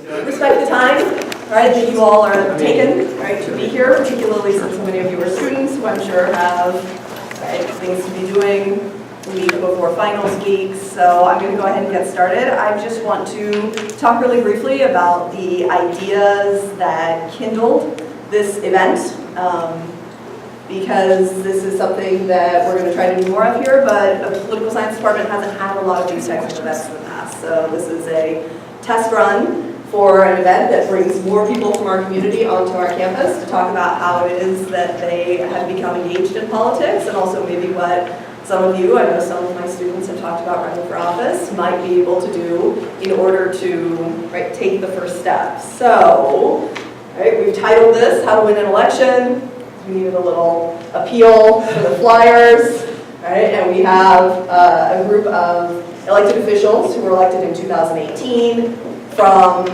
respect the time, all right, that you all are taken, right, to be here, particularly since so many of you are students who I'm sure have things to be doing the week before finals week. So I'm going to go ahead and get started. I just want to talk really briefly about the ideas that kindled this event, because this is something that we're going to try to do more of here, but the political science department hasn't had a lot of these types of events in the past. So this is a test run for an event that brings more people from our community onto our campus to talk about how it is that they have become engaged in politics, and also maybe what some of you, I know some of my students have talked about running for office, might be able to do in order to take the first step. So, we've titled this, How to Win an Election. We needed a little appeal for the flyers, and we have a group of elected officials who were elected in 2018 from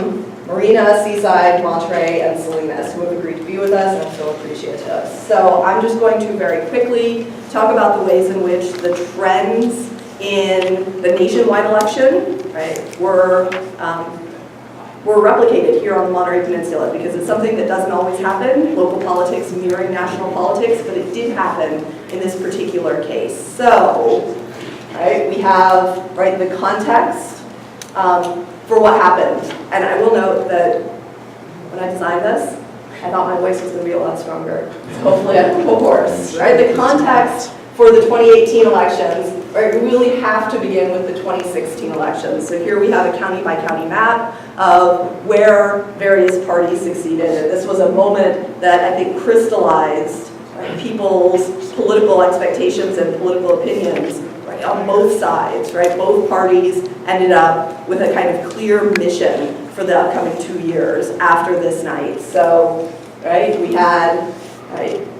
Molina, Seaside, Monterey, and Salinas, who have agreed to be with us, and I'm so appreciative. So I'm just going to very quickly talk about the ways in which the trends in the nationwide election were replicated here on the Monterey Peninsula, because it's something that doesn't always happen, local politics mirroring national politics, but it did happen in this particular case. So, we have the context for what happened. And I will note that when I designed this, I thought my voice was going to be a lot stronger. So hopefully I will hoarse. The context for the 2018 elections, we really have to begin with the 2016 elections. So here we have a county-by-county map of where various parties succeeded. And this was a moment that I think crystallized people's political expectations and political opinions on both sides. Both parties ended up with a kind of clear mission for the upcoming 2 years after this night. So, we had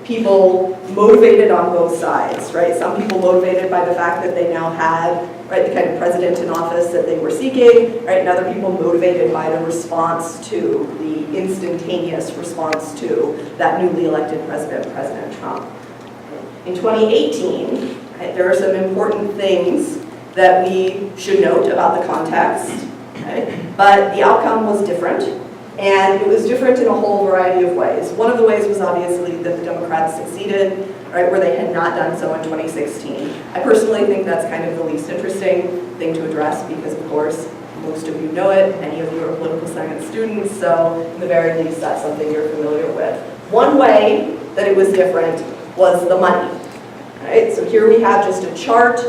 people motivated on both sides. Some people motivated by the fact that they now had the kind of president in office that they were seeking, and other people motivated by the response to, the instantaneous response to that newly elected president, President Trump. In 2018, there are some important things that we should note about the context, but the outcome was different, and it was different in a whole variety of ways. One of the ways was obviously that the Democrats succeeded, where they had not done so in 2016. I personally think that's kind of the least interesting thing to address, because of course, most of you know it, many of you are political science students, so in the very least, that's something you're familiar with. One way that it was different was the money. So here we have just a chart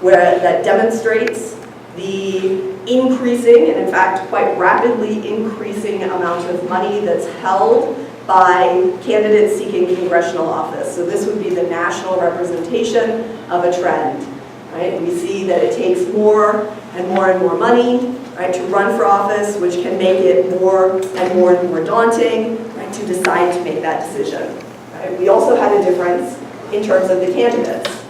that demonstrates the increasing, and in fact quite rapidly increasing, amount of money that's held by candidates seeking congressional office. So this would be the national representation of a trend. We see that it takes more and more and more money to run for office, which can make it more and more daunting to decide to make that decision. We also had a difference in terms of the candidates.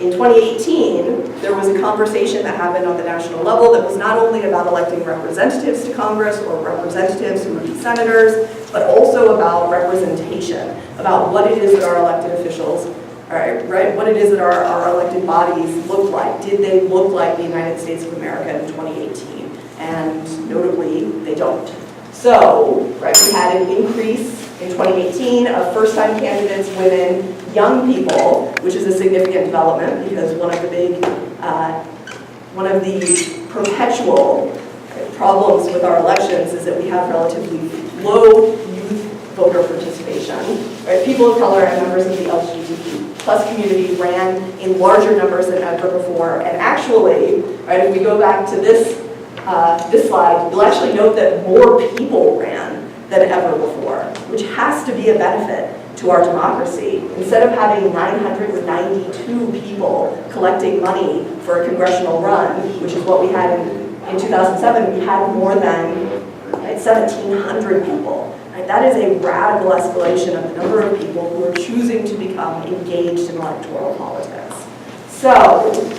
In 2018, there was a conversation that happened on the national level that was not only about electing representatives to Congress or representatives who would be senators, but also about representation, about what it is that our elected officials, what it is that our elected bodies look like. Did they look like the United States of America in 2018? And notably, they don't. So, we had an increase in 2018 of first-time candidates, women, young people, which is a significant development, because one of the perpetual problems with our elections is that we have relatively low youth voter participation. People of color and members of the LGBTQ plus community ran in larger numbers than ever before, and actually, if we go back to this slide, you'll actually note that more people ran than ever before, which has to be a benefit to our democracy. Instead of having 992 people collecting money for a congressional run, which is what we had in 2007, we had more than 1,700 people. That is a radical escalation of the number of people who are choosing to become engaged in electoral politics. So,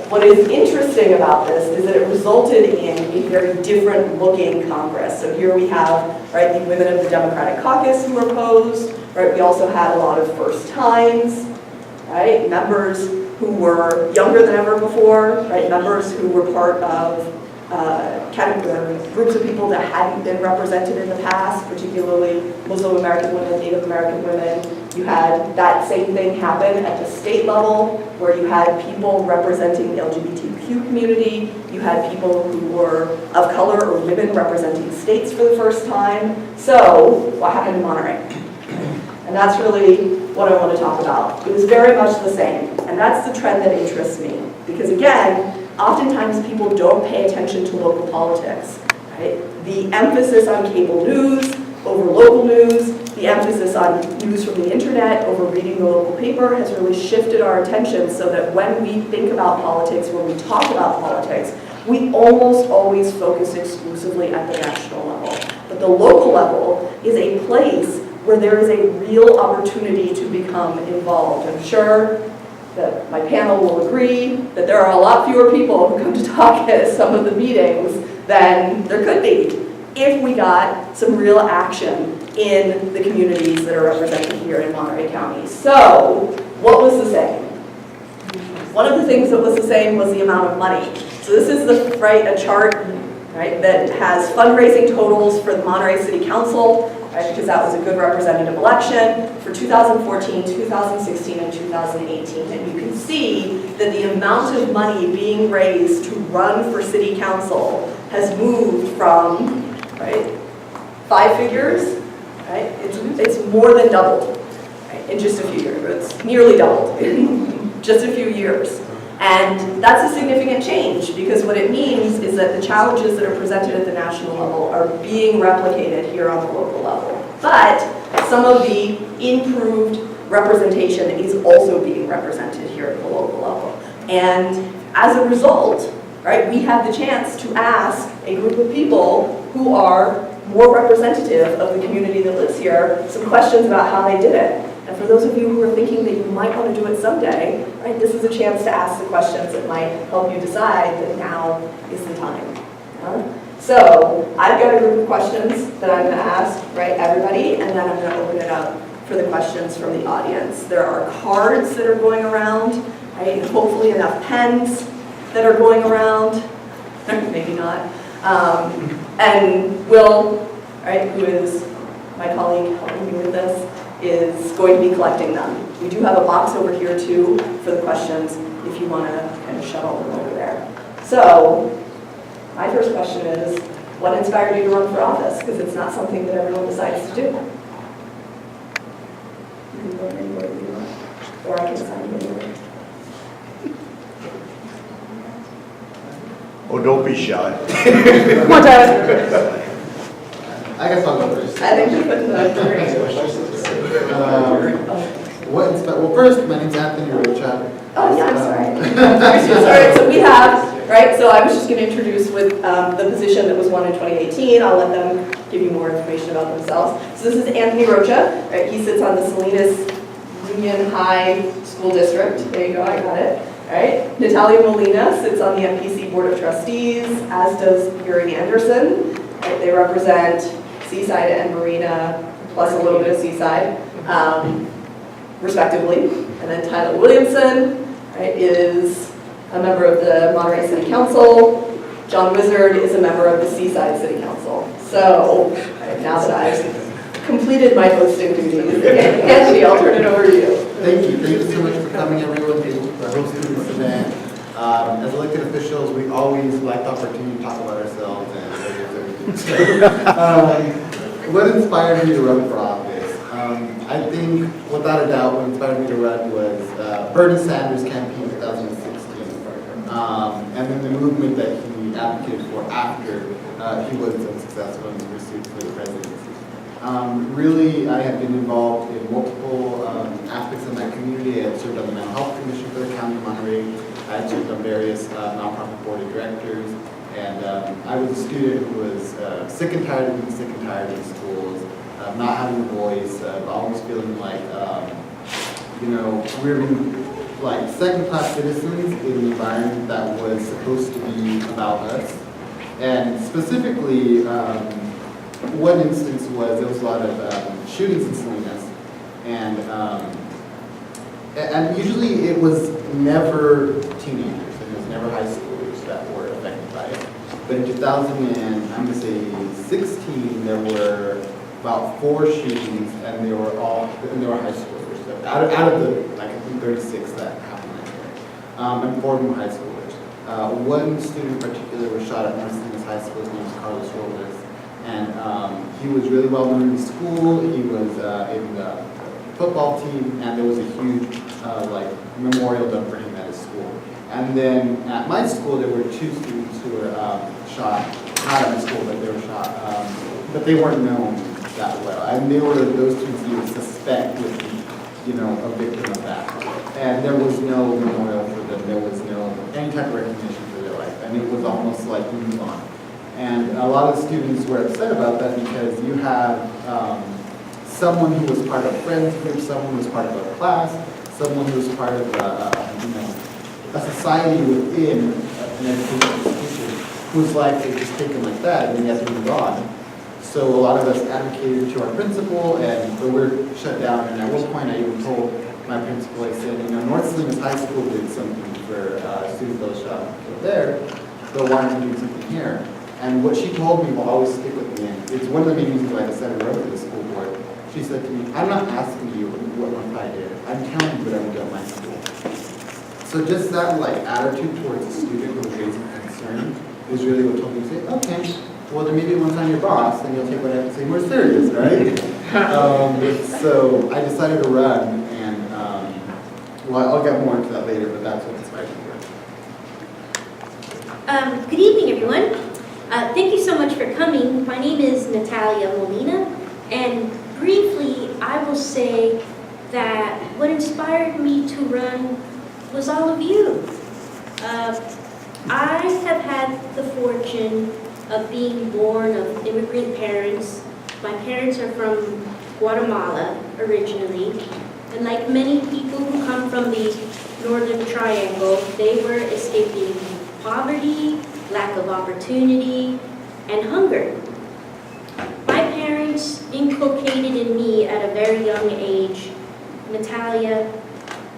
what is interesting about this is that it resulted in a very different looking Congress. So here we have the women of the Democratic caucus who were opposed. We also had a lot of first times, members who were younger than ever before, members who were part of groups of people that hadn't been represented in the past, particularly Muslim American women, Native American women. You had that same thing happen at the state level, where you had people representing the LGBTQ community. You had people who were of color or women representing states for the first time. So what happened in Monterey? And that's really what I want to talk about. It was very much the same. And that's the trend that interests me. Because again, oftentimes people don't pay attention to local politics. Right? The emphasis on cable news over local news, the emphasis on news from the internet over reading the local paper has really shifted our attention so that when we think about politics, when we talk about politics, we almost always focus exclusively at the national level. But the local level is a place where there is a real opportunity to become involved. I'm sure that my panel will agree that there are a lot fewer people who come to talk at some of the meetings than there could be if we got some real action in the communities that are represented here in Monterey County. So, what was the same? One of the things that was the same was the amount of money. So this is a chart, right, that has fundraising totals for the Monterey City Council, right, because that was a good representative election for 2014, 2016, and 2018. And you can see that the amount of money being raised to run for city council has moved from, right, 5 figures, right? It's more than doubled, right, in just a few years. It's nearly doubled in just a few years. And that's a significant change because what it means is that the challenges that are presented at the national level are being replicated here on the local level. But some of the improved representation is also being represented here at the local level. And as a result, right, we have the chance to ask a group of people who are more representative of the community that lives here some questions about how they did it. And for those of you who are thinking that you might want to do it someday, right, this is a chance to ask the questions that might help you decide that now is the time. So I've got a group of questions that I'm going to ask, right, everybody, and then I'm going to open it up for the questions from the audience. There are cards that are going around, right, and hopefully enough pens that are going around, maybe not. And Will, right, who is my colleague helping me with this, is going to be collecting them. We do have a box over here too for the questions if you want to kind of shuttle them over there. So my first question is, what inspired you to run for office? Because it's not something that everyone decides to do. You can go anywhere you want, or I can sign you anywhere. Oh, don't be shy. Come on, Tyler. I guess I'll go first. I think you're putting Well, first, my name's Anthony Rocha. Oh, yeah, I'm sorry. Sorry, so we have, right, so I was just going to introduce with the position that was won in 2018. I'll let them give you more information about themselves. So this is Anthony Rocha, right? He sits on the Salinas Union High School District. There you go, I got it. Right? Natalia Molina sits on the MPC Board of Trustees, as does Yuri Anderson. Right? They represent Seaside and Marina, plus a little bit of Seaside, respectively. And then Tyler Williamson, right, is a member of the Monterey City Council. John Wizard is a member of the Seaside City Council. So, right, now that I've completed my hosting duties, Anthony, I'll turn it over to you. Thank you. Thank you so much for coming, everyone, for hosting this event. As elected officials, we always like the opportunity to talk about ourselves and what inspired me to run for office? I think, without a doubt, what inspired me to run was Bernie Sanders' campaign in 2016, and then the movement that he advocated for after he was unsuccessful in his pursuit for the presidency. Really, I have been involved in multiple aspects of my community. I have served on the Mental Health Commission for the County of Monterey. I have served on various nonprofit board of directors. And I was a student who was sick and tired of being sick and tired in schools, not having a voice, always feeling like, we're like second-class citizens in an environment that was supposed to be about us. And specifically, one instance was there was a lot of shootings in Salinas, and usually it was never teenagers, and it was never high schoolers that were affected by it. But in 2016, there were about 4 shootings, and they were high schoolers. So out of the, like, I think 36 that happened that year, and 4 of them were high schoolers. One student in particular was shot at Salinas High School. His name was Carlos Robles, and he was really well known in the school. He was in the football team, and there was a huge like memorial done for him at his school. And then at my school, there were 2 students who were shot, not at my school, but they were shot, but they weren't known that well. And they were those students you would suspect would be, you know, a victim of that. And there was no memorial for them. There was no any type of recognition for their life. And it was almost like move on. And a lot of students were upset about that because you have someone who was part of a friends group, someone who was part of a class, someone who was part of a society within an educational institution whose life is just taken like that, and then you have to move on. So a lot of us advocated to our principal, and so we're shut down. And at one point, I even told my principal, I said, you know, North Salinas High School did something for students that was shot and killed there, but why aren't we doing something here? And what she told me will always stick with me, and it's one of the main reasons why I decided to run for the school board. She said to me, I'm not asking you what I did. I'm telling you what I would do at my school. So just that like attitude towards a student who was raising concern is really what told me to say, okay, well then maybe once I'm your boss, then you'll take what I have to say more serious, right? So I decided to run, and well, I'll get more into that later, but that's what inspired me to run. Good evening, everyone. Thank you so much for coming. My name is Natalia, Molina, and briefly, I will say that what inspired me to run was all of you. I have had the fortune of being born of immigrant parents. My parents are from Guatemala originally, and like many people who come from the Northern Triangle, they were escaping poverty, lack of opportunity, and hunger. My parents inculcated in me at a very young age, Natalia,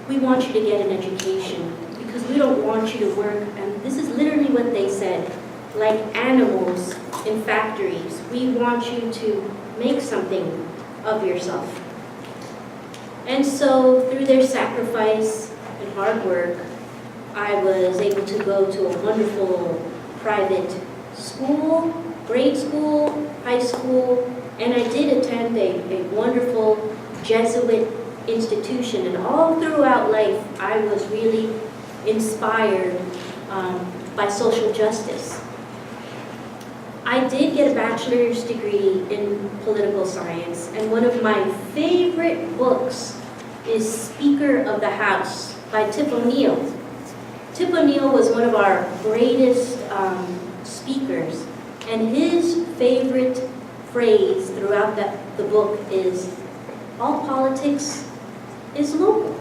we want you to get an education because we don't want you to work, and this is literally what they said, like animals in factories. We want you to make something of yourself. And so through their sacrifice and hard work, I was able to go to a wonderful private school, grade school, high school, and I did attend a wonderful Jesuit institution. And all throughout life, I was really inspired by social justice. I did get a bachelor's degree in political science, and one of my favorite books is Speaker of the House by Tip O'Neill. Tip O'Neill was one of our greatest speakers, and his favorite phrase throughout the book is, all politics is local.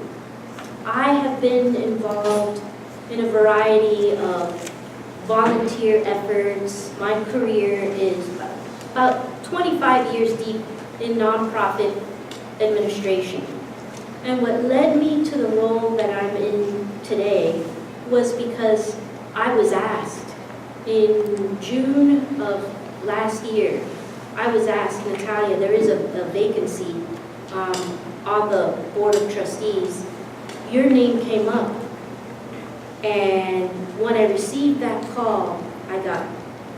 I have been involved in a variety of volunteer efforts. My career is about 25 years deep in nonprofit administration. And what led me to the role that I'm in today was because I was asked in June of last year, I was asked, Natalia, there is a vacancy on the Board of Trustees. Your name came up. And when I received that call, I got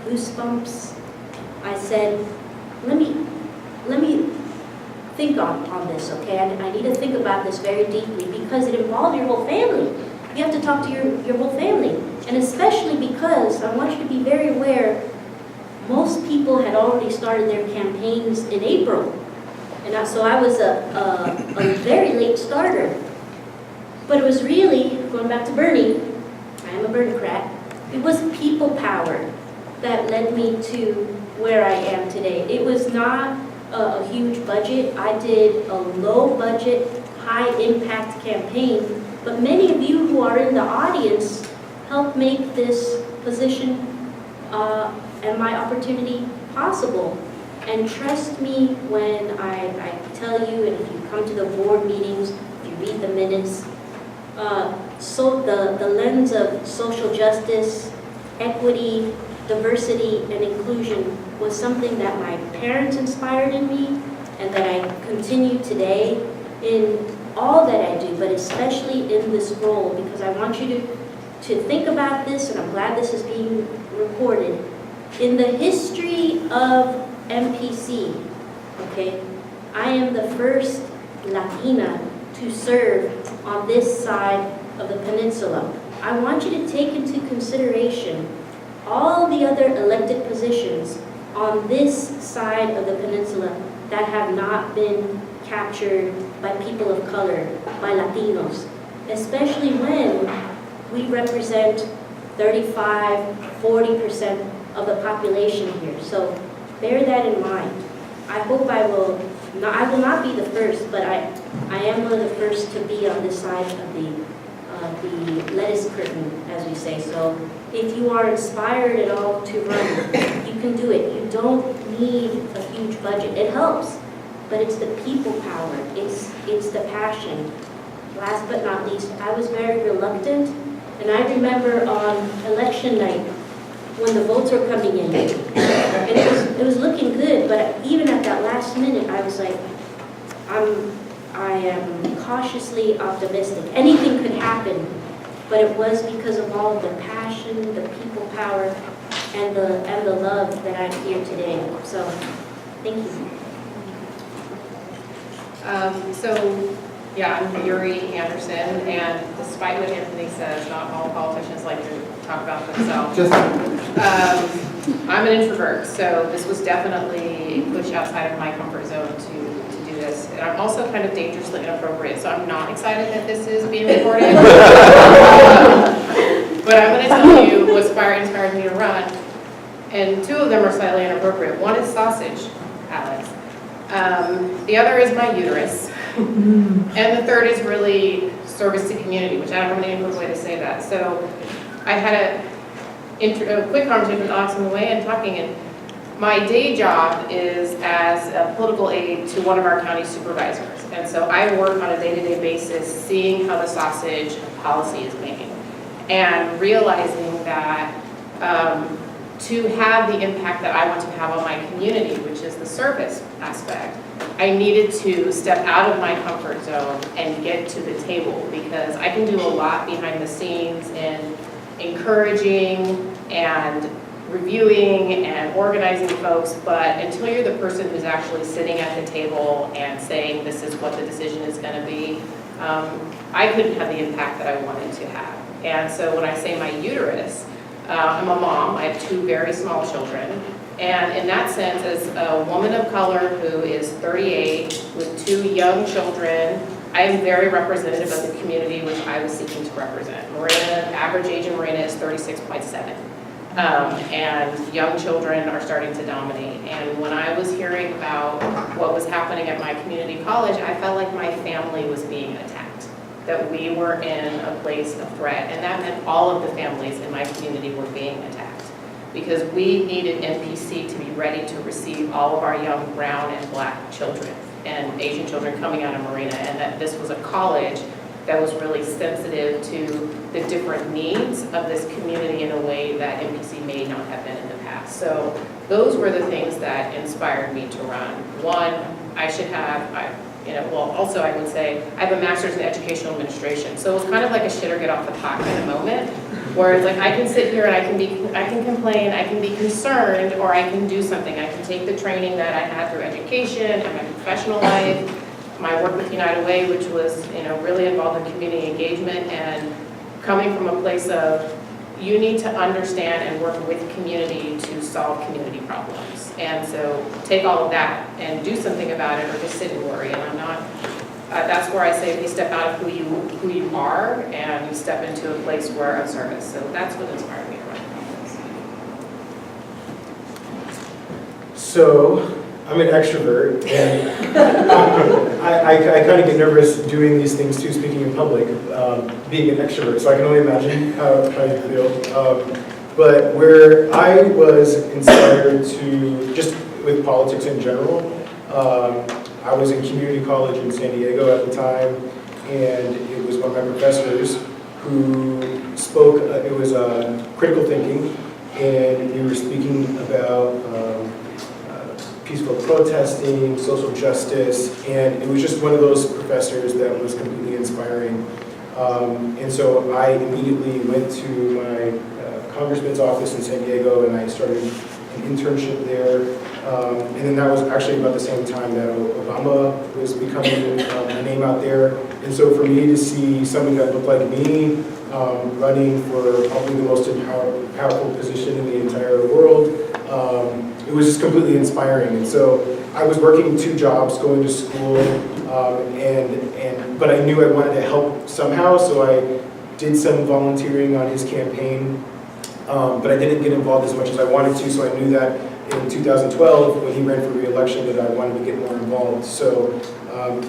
goosebumps. I said, let me think on this, okay? I need to think about this very deeply because it involves your whole family. You have to talk to your whole family. And especially because I want you to be very aware, most people had already started their campaigns in April. And so I was a very late starter. But it was really, going back to Bernie, I am a Bernicrat, it was people power that led me to where I am today. It was not a huge budget. I did a low budget, high impact campaign, but many of you who are in the audience helped make this position and my opportunity possible. And trust me when I tell you, and if you come to the board meetings, if you read the minutes, so the lens of social justice, equity, diversity and inclusion was something that my parents inspired in me and that I continue today in all that I do, but especially in this role, because I want you to think about this, and I'm glad this is being recorded. In the history of MPC, okay, I am the first Latina to serve on this side of the peninsula. I want you to take into consideration all the other elected positions on this side of the peninsula that have not been captured by people of color, by Latinos, especially when we represent 35, 40% of the population here. So bear that in mind. I hope I will not be the first, but I am one of the first to be on this side of the lettuce curtain, as we say. So if you are inspired at all to run, you can do it. You don't need a huge budget. It helps, but it's the people power. It's the passion. Last but not least, I was very reluctant, and I remember on election night when the votes were coming in, and it was looking good, but even at that last minute, I was like, I am cautiously optimistic. Anything could happen, but it was because of all of the passion, the people power, and the love that I'm here today. So, thank you. I'm Yuri Anderson, and despite what Anthony says, not all politicians like to talk about themselves. I'm an introvert, so this was definitely a push outside of my comfort zone to do this. And I'm also kind of dangerously inappropriate, so I'm not excited that this is being recorded. But I'm going to tell you what inspired me to run, and two of them are slightly inappropriate. One is sausage, Alex. The other is my uterus. And the third is really service to community, which I don't have any way to say that. So I had a quick conversation with Alex on the way and talking, and my day job is as a political aide to one of our county supervisors. And so I work on a day-to-day basis seeing how the sausage policy is made and realizing that to have the impact that I want to have on my community, which is the service aspect, I needed to step out of my comfort zone and get to the table, because I can do a lot behind the scenes in encouraging and reviewing and organizing folks, but until you're the person who's actually sitting at the table and saying this is what the decision is going to be, I couldn't have the impact that I wanted to have. And so when I say my uterus, I'm a mom. I have two very small children. And in that sense, as a woman of color who is 38 with two young children, I am very representative of the community which I was seeking to represent. Marina, average age in Marina is 36.7. And young children are starting to dominate. And when I was hearing about what was happening at my community college, I felt like my family was being attacked, that we were in a place of threat. And that meant all of the families in my community were being attacked, because we needed MPC to be ready to receive all of our young brown and black children and Asian children coming out of Marina, and that this was a college that was really sensitive to the different needs of this community in a way that MPC may not have been in the past. So those were the things that inspired me to run. One, I should have, also I would say, I have a master's in educational administration. So it was kind of like a shit or get off the pot kind of moment, where it's like I can sit here and I can complain, I can be concerned, or I can do something. I can take the training that I had through education and my professional life, my work with United Way, which was really involved in community engagement, and coming from a place of you need to understand and work with community to solve community problems. And so take all of that and do something about it, or just sit and worry. And I'm not. That's where I say you step out of who you are and you step into a place where of service. So that's what inspired me to run this. So I'm an extrovert, and I kind of get nervous doing these things too, speaking in public, being an extrovert. So I can only imagine how you feel. But where I was inspired to, just with politics in general, I was in community college in San Diego at the time, and it was one of my professors who spoke, it was critical thinking, and we were speaking about peaceful protesting, social justice, and it was just one of those professors that was completely inspiring. And so I immediately went to my congressman's office in San Diego, and I started an internship there. And then that was actually about the same time that Obama was becoming a name out there. And so for me to see somebody that looked like me running for probably the most powerful position in the entire world, it was just completely inspiring. And so I was working 2 jobs, going to school, but I knew I wanted to help somehow, so I did some volunteering on his campaign, but I didn't get involved as much as I wanted to, so I knew that in 2012, when he ran for re-election, that I wanted to get more involved. So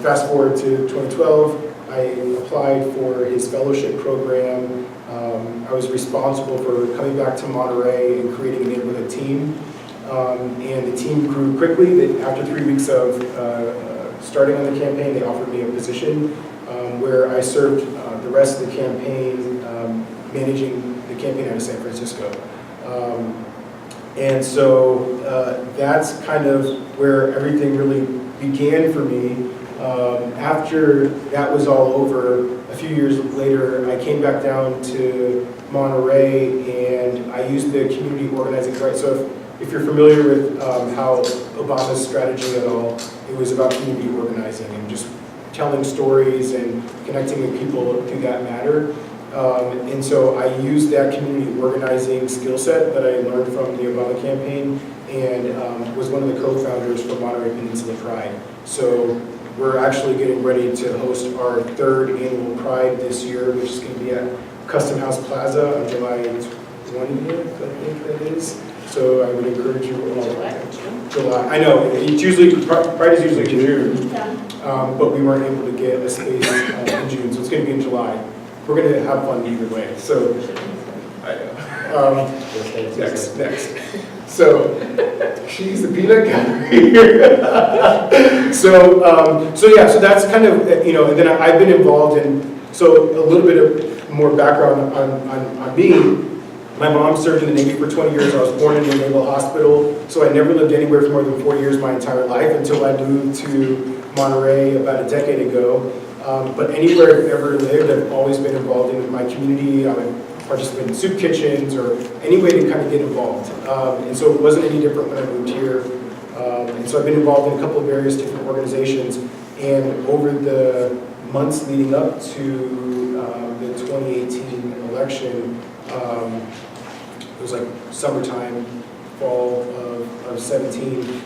fast forward to 2012, I applied for his fellowship program. I was responsible for coming back to Monterey and creating a neighborhood team. And the team grew quickly. After 3 weeks of starting on the campaign, they offered me a position where I served the rest of the campaign, managing the campaign out of San Francisco. And so that's kind of where everything really began for me. After that was all over, a few years later, I came back down to Monterey, and I used the community organizing, right? So if you're familiar with how Obama's strategy at all, it was about community organizing and just telling stories and connecting with people through that matter. And so I used that community organizing skill set that I learned from the Obama campaign, and was one of the co-founders for Monterey Peninsula Pride. So we're actually getting ready to host our 3rd annual Pride this year, which is going to be at Custom House Plaza on July 20th, I think that is. So I would encourage you all. July. I know, it's usually, Pride is usually June, but we weren't able to get a space in June, so it's going to be in July. We're going to have fun either way, so, I know. Next. So, she's the peanut gallery here. So that's kind of, and then I've been involved in, so a little bit of more background on me. My mom served in the Navy for 20 years. I was born in a naval hospital, so I never lived anywhere for more than 4 years my entire life until I moved to Monterey about a decade ago. But anywhere I've ever lived, I've always been involved in my community. I would participate in soup kitchens or any way to kind of get involved. And so it wasn't any different when I moved here. And so I've been involved in a couple of various different organizations. And over the months leading up to the 2018 election, it was like summertime, fall of 17,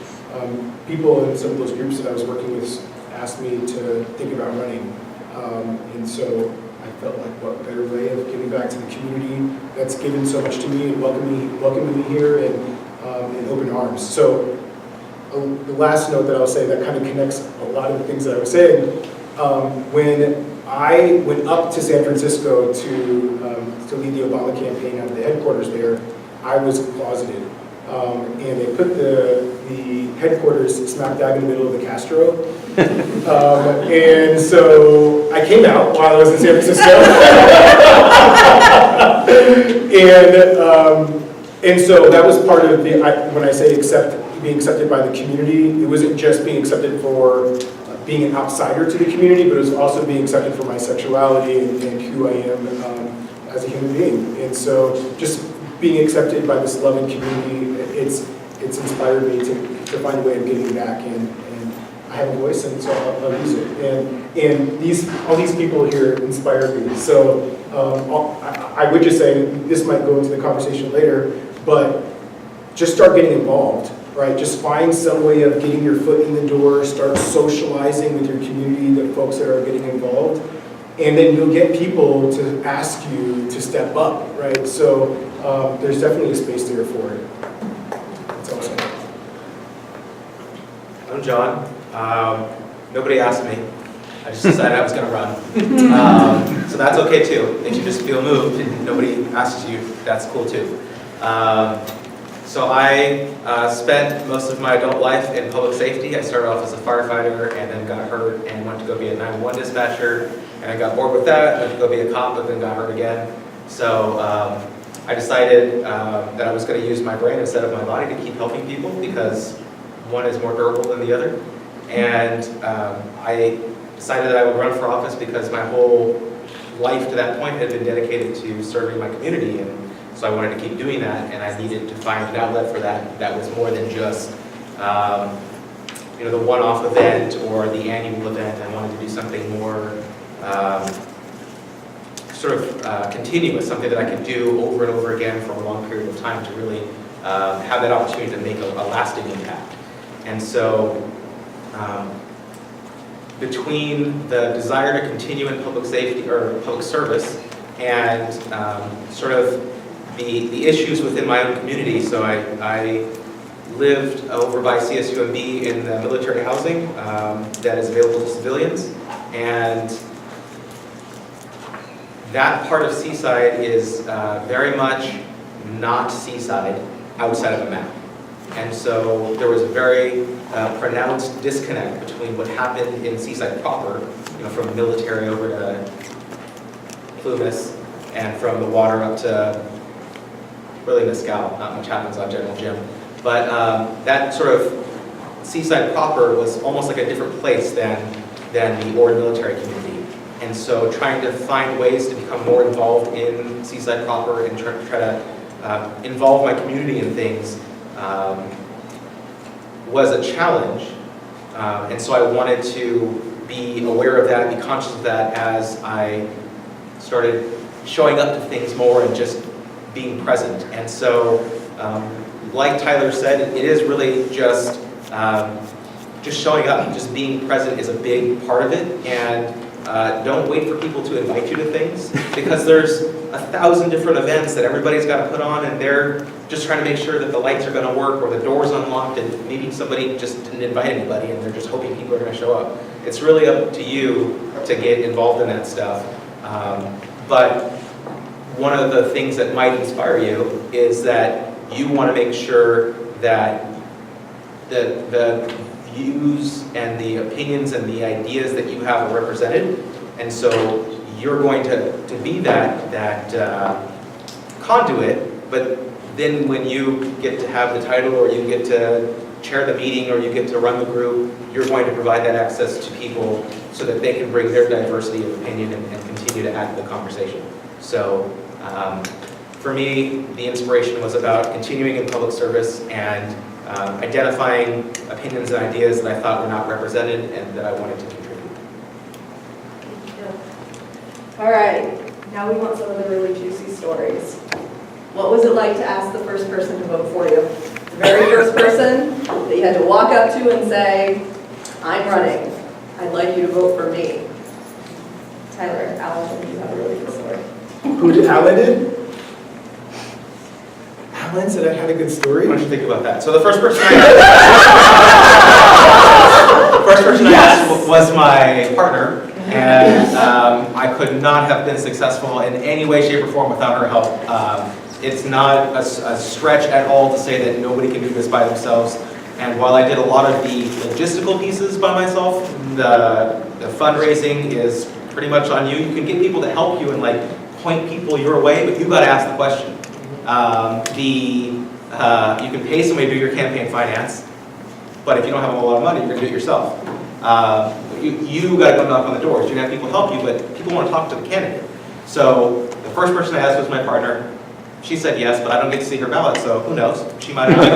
people in some of those groups that I was working with asked me to think about running. And so I felt like what better way of giving back to the community that's given so much to me and welcoming me here and open arms. So the last note that I'll say that kind of connects a lot of the things that I was saying, when I went up to San Francisco to lead the Obama campaign out of the headquarters there, I was closeted. And they put the headquarters smack dab in the middle of the Castro. And so I came out while I was in San Francisco. And so that was part of when I say being accepted by the community, it wasn't just being accepted for being an outsider to the community, but it was also being accepted for my sexuality and who I am as a human being. And so just being accepted by this loving community, it's inspired me to find a way of giving back, and I have a voice, and so I'll use it. And all these people here inspire me. So I would just say, this might go into the conversation later, but just start getting involved, right? Just find some way of getting your foot in the door, start socializing with your community, the folks that are getting involved, and then you'll get people to ask you to step up, right? So there's definitely a space there for it. That's awesome. I'm John. Nobody asked me. I just decided I was going to run. So that's okay too. If you just feel moved and nobody asks you, that's cool too. So I spent most of my adult life in public safety. I started off as a firefighter and then got hurt and went to go be a 911 dispatcher. And I got bored with that, went to go be a cop, but then got hurt again. So I decided that I was going to use my brain instead of my body to keep helping people because one is more durable than the other. And I decided that I would run for office because my whole life to that point had been dedicated to serving my community, and so I wanted to keep doing that, and I needed to find an outlet for that that was more than just the one-off event or the annual event. I wanted to do something more continuous, something that I could do over and over again for a long period of time to really have that opportunity to make a lasting impact. And so between the desire to continue in public safety or public service and sort of the issues within my own community, so I lived over by CSUMB in the military housing that is available to civilians, and that part of Seaside is very much not Seaside outside of a map. And so there was a very pronounced disconnect between what happened in Seaside proper, from the military over to Plumas, and from the water up to really Mescal. Not much happens on General Gym. But that sort of Seaside proper was almost like a different place than the Ord military community. And so trying to find ways to become more involved in Seaside proper and try to involve my community in things was a challenge. And so I wanted to be aware of that, be conscious of that as I started showing up to things more and just being present. And so, like Tyler said, it is really just showing up, just being present is a big part of it. And don't wait for people to invite you to things, because there's 1,000 different events that everybody's got to put on, and they're just trying to make sure that the lights are going to work or the door's unlocked, and maybe somebody just didn't invite anybody and they're just hoping people are going to show up. It's really up to you to get involved in that stuff. But one of the things that might inspire you is that you want to make sure that the views and the opinions and the ideas that you have are represented, and so you're going to be that conduit. But then when you get to have the title, or you get to chair the meeting, or you get to run the group, you're going to provide that access to people so that they can bring their diversity of opinion and continue to add to the conversation. So for me, the inspiration was about continuing in public service and identifying opinions and ideas that I thought were not represented and that I wanted to contribute. Thank you. All right, now we want some of the really juicy stories. What was it like to ask the first person to vote for you? The very first person that you had to walk up to and say, I'm running. I'd like you to vote for me. Tyler, Alan, you have a really good story. Who did Alan did? Alan said I had a good story? Why don't you think about that? So the first person I asked was my partner, and I could not have been successful in any way, shape, or form without her help. It's not a stretch at all to say that nobody can do this by themselves. And while I did a lot of the logistical pieces by myself, the fundraising is pretty much on you. You can get people to help you and point people your way, but you got to ask the question. You can pay somebody to do your campaign finance, but if you don't have a whole lot of money, you're going to do it yourself. You got to go knock on the doors. You have people help you, but people want to talk to the candidate. So the first person I asked was my partner. She said yes, but I don't get to see her ballot, so who knows? She might have done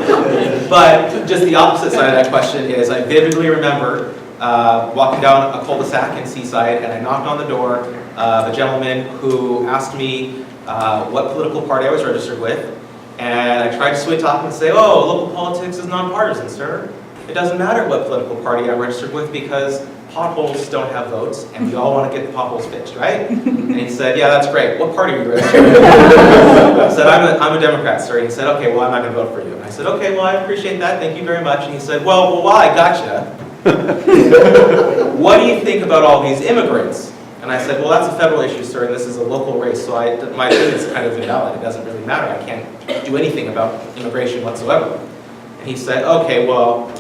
it. But just the opposite side of that question is I vividly remember walking down a cul-de-sac in Seaside, and I knocked on the door of a gentleman who asked me what political party I was registered with, and I tried to sweet talk him and say, oh, local politics is nonpartisan, sir. It doesn't matter what political party I'm registered with because potholes don't have votes, and we all want to get the potholes fixed, right? And he said, yeah, that's great. What party are you registered with? I said, I'm a Democrat, sir. And he said, okay, well, I'm not going to vote for you. And I said, okay, well, I appreciate that. Thank you very much. And he said, well, while I gotcha, what do you think about all these immigrants? And I said, well, that's a federal issue, sir, and this is a local race, so my opinion is kind of invalid. It doesn't really matter. I can't do anything about immigration whatsoever. And he said, okay, well,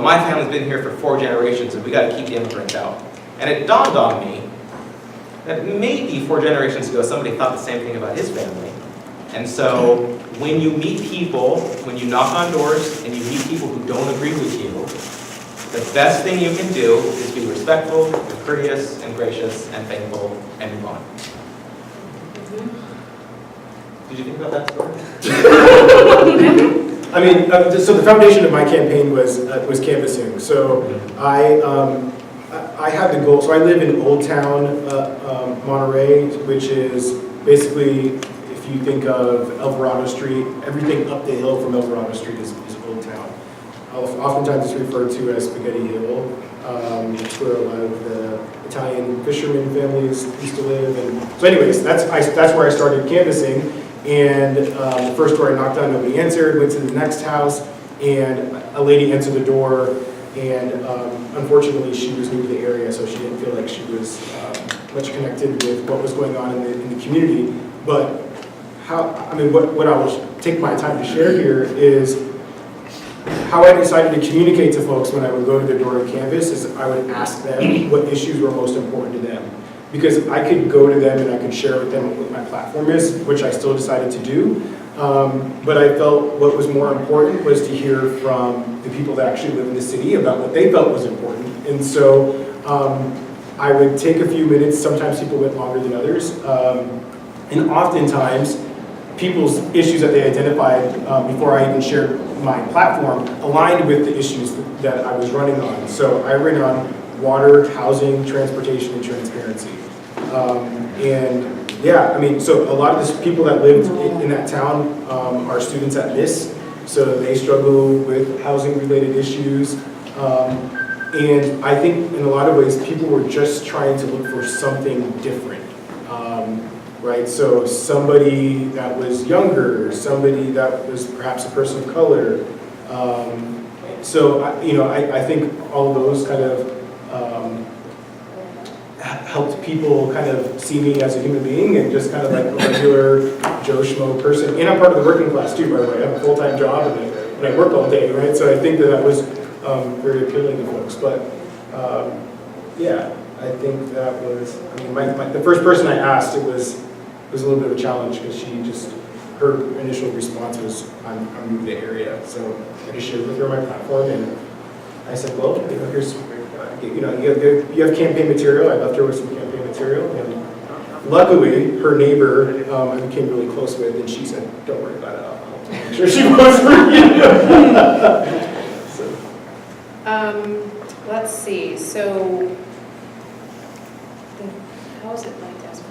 my family's been here for 4 generations, and we got to keep the immigrants out. And it dawned on me that maybe 4 generations ago somebody thought the same thing about his family. And so when you meet people, when you knock on doors and you meet people who don't agree with you, the best thing you can do is be respectful, be courteous and gracious and thankful and move on. Did you think about that story? I mean, so the foundation of my campaign was canvassing. So I had the goal, so I live in Old Town, Monterey, which is basically, if you think of Alvarado Street, everything up the hill from Alvarado Street is Old Town. Oftentimes it's referred to as Spaghetti Hill. It's where a lot of the Italian fishermen families used to live. And so anyways, that's where I started canvassing. And the first door I knocked on, nobody answered, went to the next house, and a lady answered the door, and unfortunately she was new to the area, so she didn't feel like she was much connected with what was going on in the community. But what I will take my time to share here is how I decided to communicate to folks when I would go to their door and canvass is I would ask them what issues were most important to them. Because I could go to them and I could share with them what my platform is, which I still decided to do. But I felt what was more important was to hear from the people that actually live in the city about what they felt was important. And so I would take a few minutes, sometimes people went longer than others. And oftentimes, people's issues that they identified before I even shared my platform aligned with the issues that I was running on. So I ran on water, housing, transportation, and transparency. And yeah, I mean, so a lot of the people that lived in that town are students at this, so they struggle with housing-related issues. And I think in a lot of ways, people were just trying to look for something different, right? So somebody that was younger, somebody that was perhaps a person of color. So, I think all of those kind of helped people kind of see me as a human being and just kind of like a regular Joe Schmo person. And I'm part of the working class too, by the way. I have a full-time job and I work all day, right? So I think that was very appealing to folks. But yeah, I think that was, the first person I asked, it was a little bit of a challenge because her initial response was, I'm new to the area. So I just shared with her my platform and I said, well, here's, you have campaign material. I left her with some campaign material, and luckily, her neighbor I became really close with, and she said, "Don't worry about it. I'll make sure she votes for you." Let's see. So, how is it like this?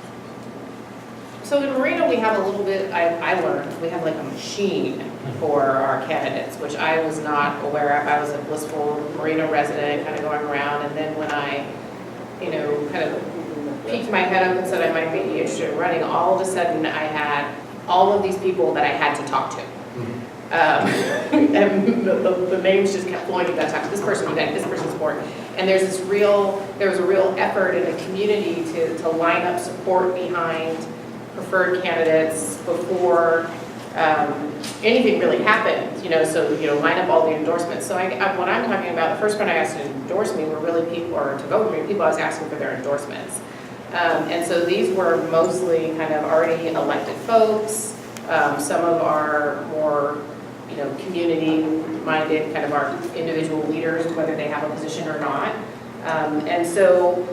So in Marina, we have a little bit. I learned we have like a machine for our candidates, which I was not aware of. I was a blissful Marina resident, kind of going around, and then when I, kind of peeked my head up and said I might be interested in running, all of a sudden I had all of these people that I had to talk to. And the names just kept flowing. You got to talk to this person, you got this person's support. And there was a real effort in the community to line up support behind preferred candidates before anything really happened, so, line up all the endorsements. So what I'm talking about, the first one I asked to endorse me were really people, or to vote for me, people I was asking for their endorsements. And so these were mostly kind of already elected folks, some of our more, community-minded, kind of our individual leaders, whether they have a position or not. And so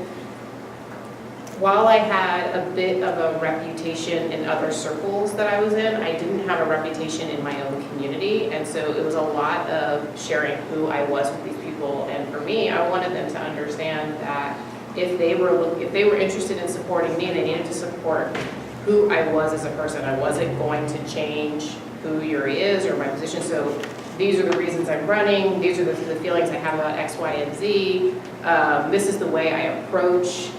while I had a bit of a reputation in other circles that I was in, I didn't have a reputation in my own community. And so it was a lot of sharing who I was with these people. And for me, I wanted them to understand that if they were interested in supporting me, they needed to support who I was as a person. I wasn't going to change who Yuri is or my position. So these are the reasons I'm running. These are the feelings I have about X, Y, and Z. This is the way I approach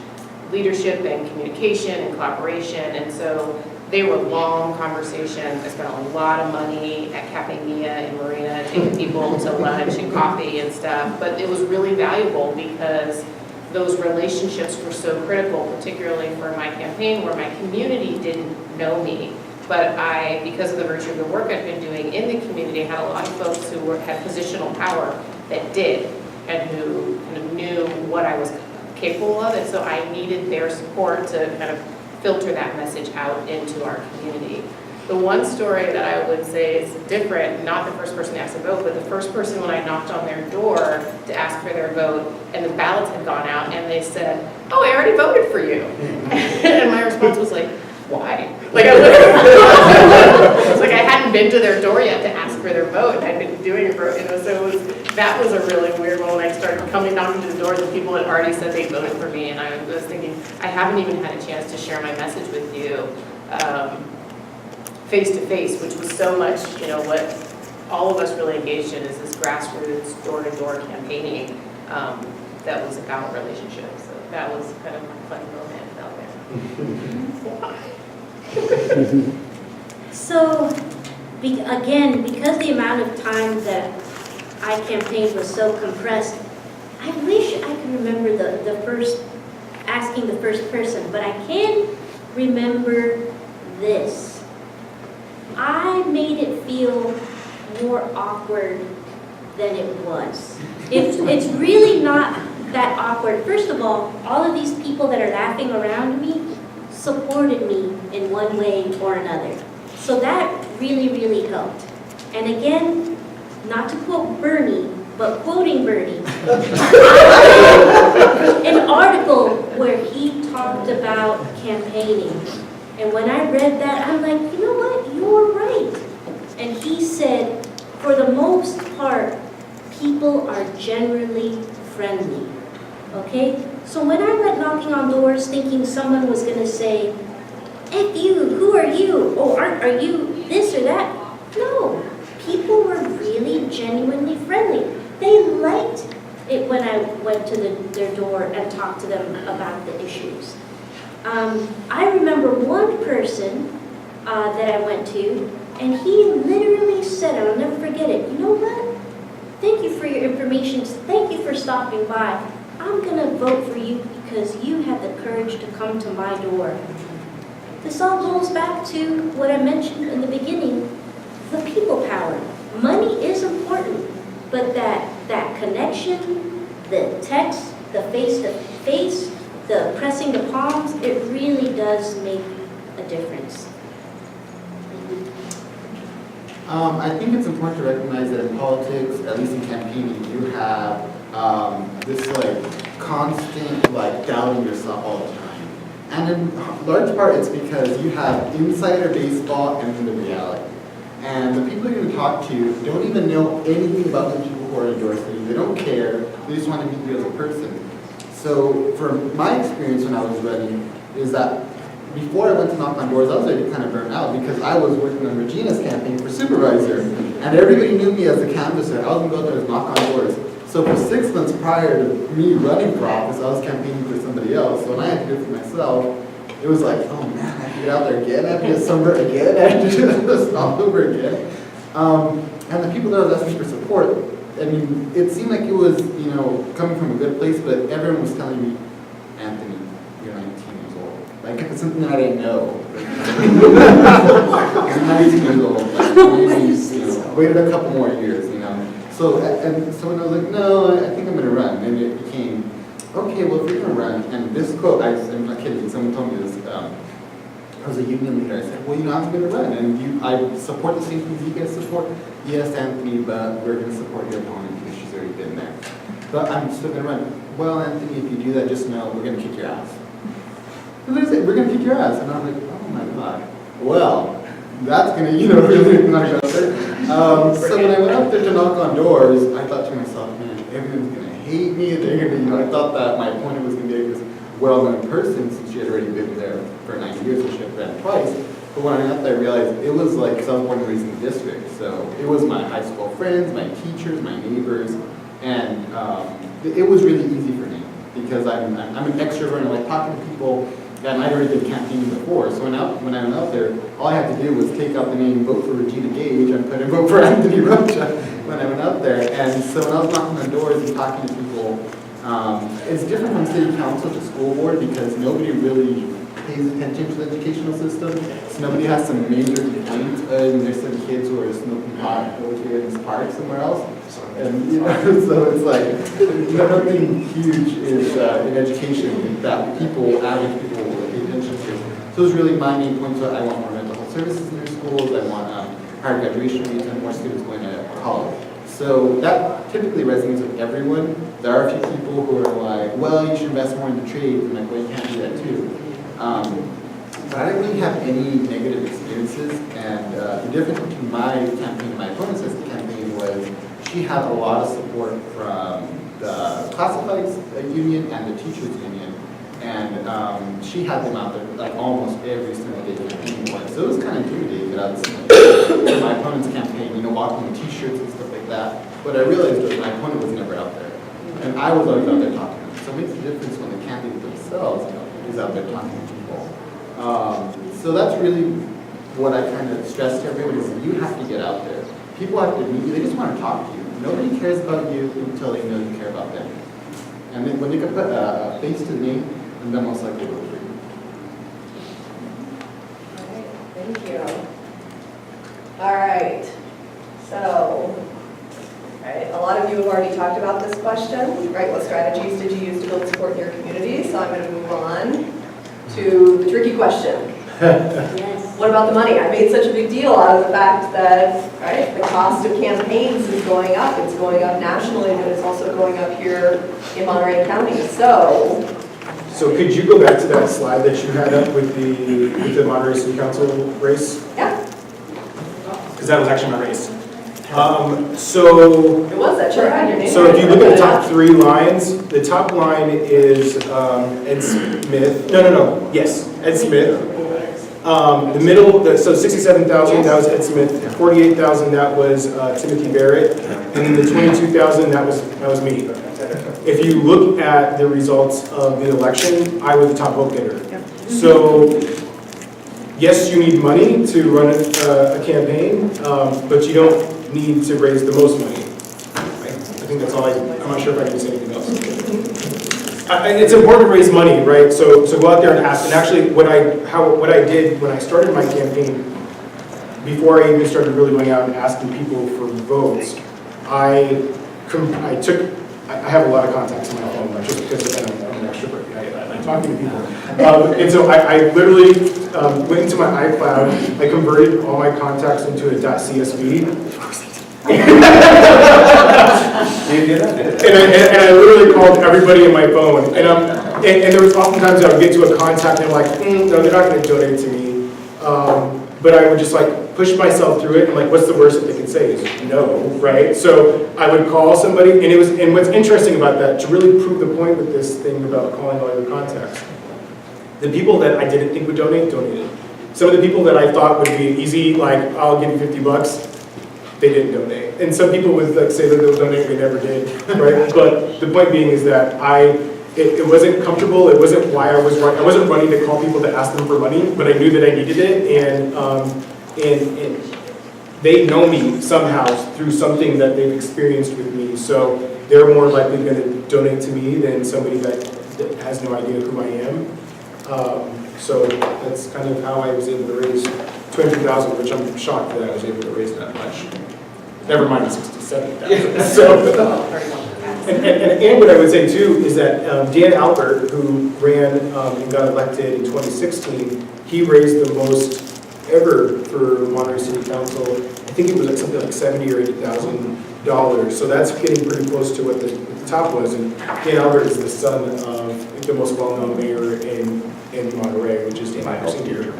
leadership and communication and collaboration. And so they were long conversations. I spent a lot of money at Cafe Mia in Marina, taking people to lunch and coffee and stuff. But it was really valuable because those relationships were so critical, particularly for my campaign where my community didn't know me. But I, because of the virtue of the work I've been doing in the community, had a lot of folks who had positional power that did, and who kind of knew what I was capable of, and so I needed their support to kind of filter that message out into our community. The one story that I would say is different, not the first person to ask to vote, but the first person when I knocked on their door to ask for their vote, and the ballots had gone out, and they said, "Oh, I already voted for you." And my response was like, "Why?" Like I literally, it's like I hadn't been to their door yet to ask for their vote, and I'd been doing it for, so that was a really weird one when I started knocking to the doors and people had already said they voted for me, and I was thinking, I haven't even had a chance to share my message with you face to face, which was so much, what all of us really engaged in is this grassroots, door-to-door campaigning that was about relationships. So that was kind of my fun moment out there. So, again, because the amount of time that I campaigned was so compressed, I wish I could remember asking the first person, but I can remember this. I made it feel more awkward than it was. It's really not that awkward. First of all of these people that are laughing around me supported me in one way or another. So that really, really helped. And again, not to quote Bernie, but quoting Bernie, an article where he talked about campaigning. And when I read that, I'm like, you know what, you're right. And he said, for the most part, people are generally friendly, okay? So when I went knocking on doors thinking someone was gonna say, "F you, who are you? Oh, are you this or that?" No, people were really genuinely friendly. They liked it when I went to their door and talked to them about the issues. I remember one person that I went to, and he literally said, and I'll never forget it, "You know what? Thank you for your information. Thank you for stopping by. I'm going to vote for you because you had the courage to come to my door." This all goes back to what I mentioned in the beginning, the people power. Money is important, but that connection, the text, the face-to-face, the pressing the palms, it really does make a difference. I think it's important to recognize that in politics, at least in campaigning, you have this constant doubting yourself all the time. And in large part, it's because you have insider baseball and then the reality. And the people you're going to talk to don't even know anything about the people who are endorsing you. They don't care. They just want to meet you as a person. So from my experience when I was running is that before I went to knock on doors, I was already kind of burnt out because I was working on Regina's campaign for supervisor. And everybody knew me as a canvasser. I was going to go there and knock on doors. So for 6 months prior to me running for office, I was campaigning for somebody else. So when I had to do it for myself, it was like, oh man, I have to get out there again. I have to get somewhere again. I have to do this all over again. And the people that I was asking for support, I mean, it seemed like it was, coming from a good place, but everyone was telling me, "Anthony, you're 19 years old." Like, if it's something that I didn't know. You're 19 years old. Maybe, waited a couple more years, So, so when I was like, no, I think I'm going to run. And it became, okay, well, if you're going to run, and this quote, I'm not kidding, someone told me this, I was a union leader. I said, well, I'm going to run, and I support the same things you guys support. Yes, Anthony, but we're going to support your opponent because she's already been there. But I'm still going to run. Well, Anthony, if you do that, just know we're going to kick your ass. And they said, we're going to kick your ass. And I was like, oh my God. Well, that's going to, really not go there. So when I went out there to knock on doors, I thought to myself, man, everyone's going to hate me. They're going to, I thought that my opponent was going to be this well-known person since she had already been there for 9 years and she had ran twice. But when I got there, I realized it was like because I was born and raised in the district. So it was my high school friends, my teachers, my neighbors, and it was really easy for me because I'm an extrovert and I like talking to people. And I'd already been campaigning before, so when I went out there, all I had to do was take out the name, vote for Regina Gage, and put in vote for Anthony Rocha when I went out there. And so when I was knocking on doors and talking to people, it's different from city council to school board because nobody really pays attention to the educational system. So nobody has some major complaints, and there's some kids who are smoking pot over here in this park somewhere else. And, you know, so it's like, nothing huge is in education that people, average people will pay attention to. So it's really my main point. So I want more mental health services in their schools. I want higher graduation rates and more students going to college. So that typically resonates with everyone. There are a few people who are like, well, you should invest more in the trades. I'm like, well, you can't do that too. But I didn't really have any negative experiences. And the difference between my campaign and my opponent's campaign was she had a lot of support from the classifieds union and the teachers union. And she had them out there like almost every single day campaigning one. So it was kind of intimidating that I was in my opponent's campaign, you know, walking with t-shirts and stuff like that. What I realized was my opponent was never out there. And I was always out there talking to them. So it makes a difference when the candidate themselves is out there talking to people. So that's really what I kind of stress to everyone is you have to get out there. People have to meet you. They just want to talk to you. Nobody cares about you until they know you care about them. And then when you can put a face to the name, and then most likely vote for you. All right, thank you. All right, so, right, a lot of you have already talked about this question, right? What strategies did you use to build support in your community? So I'm going to move on to the tricky question. Yes. What about the money? I made such a big deal out of the fact that, right, the cost of campaigns is going up. It's going up nationally, but it's also going up here in Monterey County. So could you go back to that slide that you had up with the Monterey City Council race? Yeah, Because that was actually my race. So it was that chart had your name. So if you look at the top three lines, the top line is Ed Smith. No. Yes, Ed Smith. The middle, so 67,000, that was Ed Smith. 48,000, that was Timothy Barrett. And then the 22,000, that was me. If you look at the results of the election, I was the top vote getter. So yes, you need money to run a campaign, but you don't need to raise the most money. I think that's all I'm not sure if I can say anything else. It's important to raise money, right? So go out there and ask. And actually, what I did when I started my campaign, before I even started really going out and asking people for votes, I have a lot of contacts in my phone, just because I'm an extrovert. I talk to people. And so I literally went into my iCloud, I converted all my contacts into a .csv. And I literally called everybody in my phone. And there was oftentimes I would get to a contact and I'm like, no, they're not going to donate to me. But I would just like push myself through it and like, what's the worst that they can say is no, right? So I would call somebody, and what's interesting about that, to really prove the point with this thing about calling all your contacts, the people that I didn't think would donate, donated. Some of the people that I thought would be easy, like, I'll give you $50, they didn't donate. And some people would like say that they'll donate, they never did, right? But the point being is that it wasn't comfortable, it wasn't why I was running. I wasn't running to call people to ask them for money, but I knew that I needed it, and they know me somehow through something that they've experienced with me, so they're more likely going to donate to me than somebody that has no idea who I am. So that's kind of how I was able to raise $200,000, which I'm shocked that I was able to raise that much. Never mind the 67,000. So, and what I would say too is that Dan Albert, who ran and got elected in 2016, he raised the most ever for Monterey City Council. I think it was like something like $70,000 or $80,000. So that's getting pretty close to what the top was. And Dan Albert is the son of the most well-known mayor in Monterey, which is Dan Albert Sr.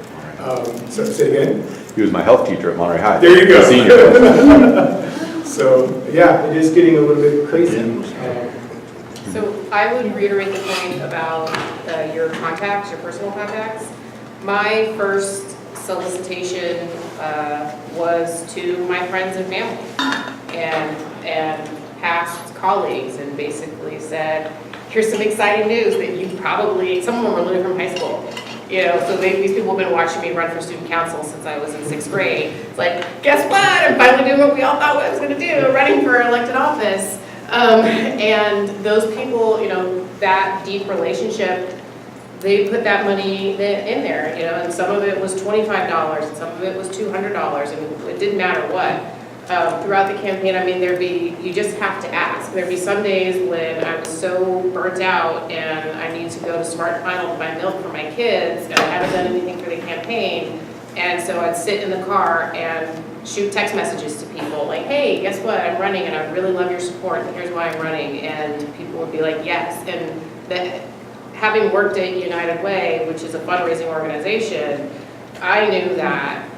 So say it again. He was my health teacher at Monterey High. There you go. Senior. So yeah, it is getting a little bit crazy. So I would reiterate the point about your contacts, your personal contacts. My first solicitation was to my friends and family and past colleagues, and basically said, here's some exciting news that you probably, some of them were living from high school. You know, so these people have been watching me run for student council since I was in 6th grade. It's like, guess what? I'm finally doing what we all thought I was going to do, running for elected office. And those people, you know, that deep relationship they put that money in there, you know, and some of it was $25, and some of it was $200, and it didn't matter what. Throughout the campaign, I mean, you just have to ask. There'd be some days when I was so burnt out and I need to go to Smart Final to buy milk for my kids, and I haven't done anything for the campaign, and so I'd sit in the car and shoot text messages to people like, hey, guess what, I'm running and I really love your support and here's why I'm running, and people would be like, yes. And having worked at United Way, which is a fundraising organization, I knew that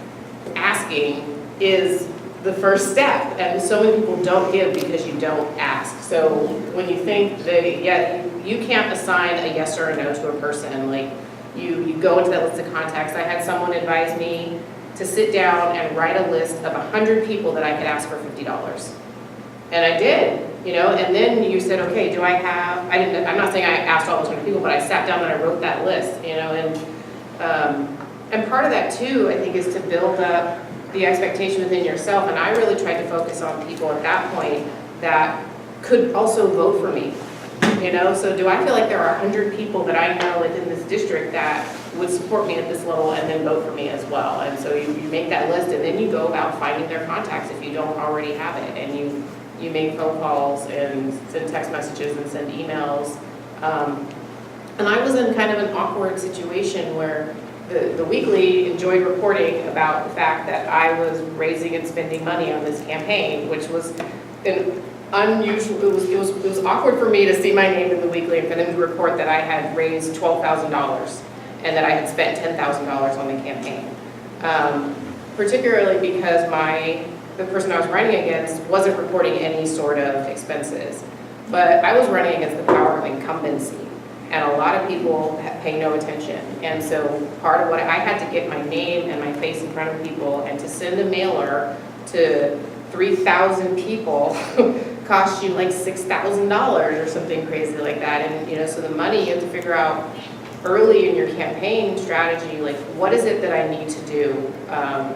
asking is the first step, and so many people don't give because you don't ask. So when you think that, yeah, you can't assign a yes or a no to a person, like you go into that list of contacts. I had someone advise me to sit down and write a list of 100 people that I could ask for $50. And I did, you know, and then you said, okay, I'm not saying I asked all those 100 people, but I sat down and I wrote that list, you know, and part of that too, I think, is to build up the expectation within yourself. And I really tried to focus on people at that point that could also vote for me, you know. So do I feel like there are 100 people that I know within this district that would support me at this level and then vote for me as well? And so you make that list, and then you go about finding their contacts if you don't already have it, and you make phone calls and send text messages and send emails. And I was in kind of an awkward situation where the Weekly enjoyed reporting about the fact that I was raising and spending money on this campaign, which was an unusual. It was awkward for me to see my name in the Weekly and for them to report that I had raised $12,000 and that I had spent $10,000 on the campaign. Particularly because the person I was running against wasn't reporting any sort of expenses, but I was running against the power of incumbency. And a lot of people pay no attention. And so part of what I had to get my name and my face in front of people, and to send a mailer to 3,000 people cost you like $6,000 or something crazy like that. And, you know, so the money, you have to figure out early in your campaign strategy, like, what is it that I need to do?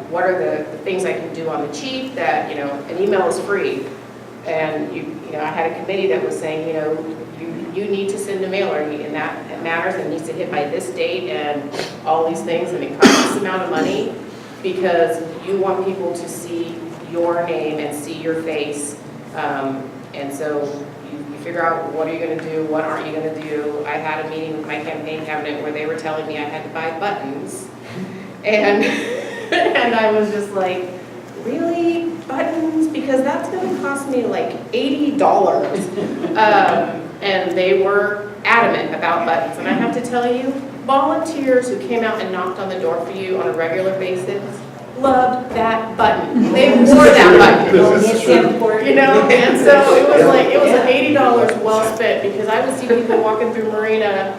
What are the things I can do on the cheap that, you know, an email is free. And, you know, I had a committee that was saying, you know, you need to send a mailer, and that it matters, and needs to hit by this date and all these things, and it costs this amount of money because you want people to see your name and see your face. And so you figure out, what are you going to do, what aren't you going to do. I had a meeting with my campaign cabinet where they were telling me I had to buy buttons, and and I was just like, really, buttons? Because that's going to cost me like $80. And they were adamant about buttons. And I have to tell you, volunteers who came out and knocked on the door for you on a regular basis loved that button. They wore that button. You know, and so it was an $80 well spent, because I would see people walking through Marina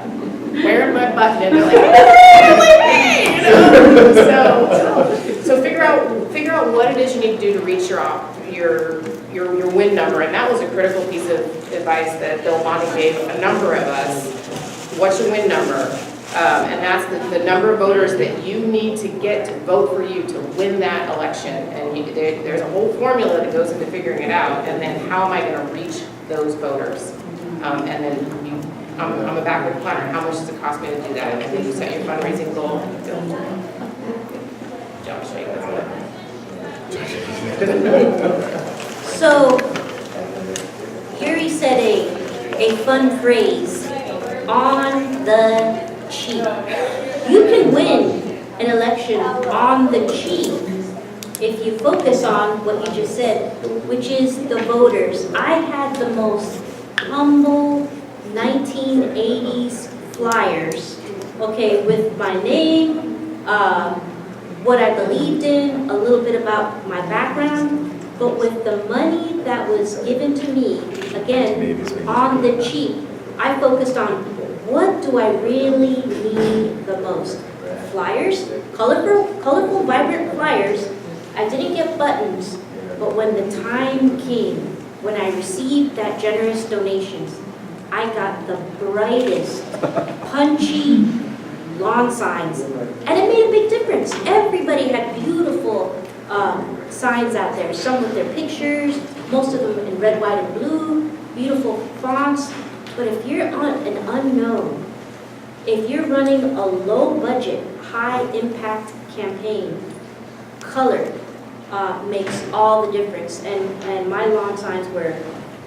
wearing my button, and they're like, hey, you know. So figure out what it is you need to do to reach your win number. And that was a critical piece of advice that Bill Bonnie gave a number of us. What's your win number? And that's the number of voters that you need to get to vote for you to win that election. And there's a whole formula that goes into figuring it out. And then how am I going to reach those voters? And then I'm a backward planner. How much does it cost me to do that? And then you set your fundraising goal. Josh, So, Yuri said a fun phrase, on the cheap. You can win an election on the cheap if you focus on what you just said, which is the voters. I had the most humble 1980s flyers, okay, with my name, what I believed in, a little bit about my background, but with the money that was given to me, again, on the cheap, I focused on, what do I really need the most? Flyers, colorful, vibrant flyers. I didn't get buttons, but when the time came, when I received that generous donations, I got the brightest, punchy lawn signs, and it made a big difference. Everybody had beautiful signs out there, some with their pictures, most of them in red, white, and blue, beautiful fonts. But if you're on an unknown, If you're running a low-budget, high-impact campaign, color makes all the difference. And my lawn signs were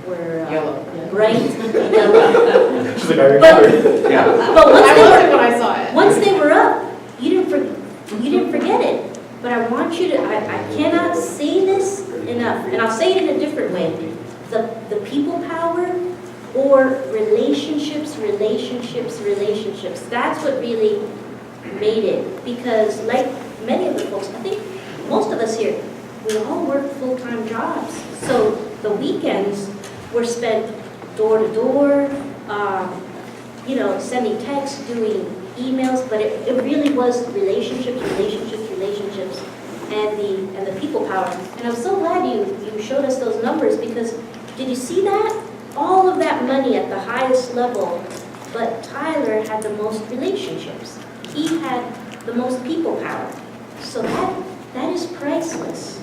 Yellow. bright yellow. She's like, I remember. Yeah. But I loved it when I saw it. once they were up, you didn't forget it. But I want you to, I cannot say this enough, and I'll say it in a different way. The people power or relationships. That's what really made it. Because like many of the folks, I think most of us here, we all work full-time jobs. So the weekends were spent door to door, sending texts, doing emails, but it really was relationships, and the people power. And I'm so glad you showed us those numbers, because did you see that? All of that money at the highest level, but Tyler had the most relationships. He had the most people power. So that is priceless.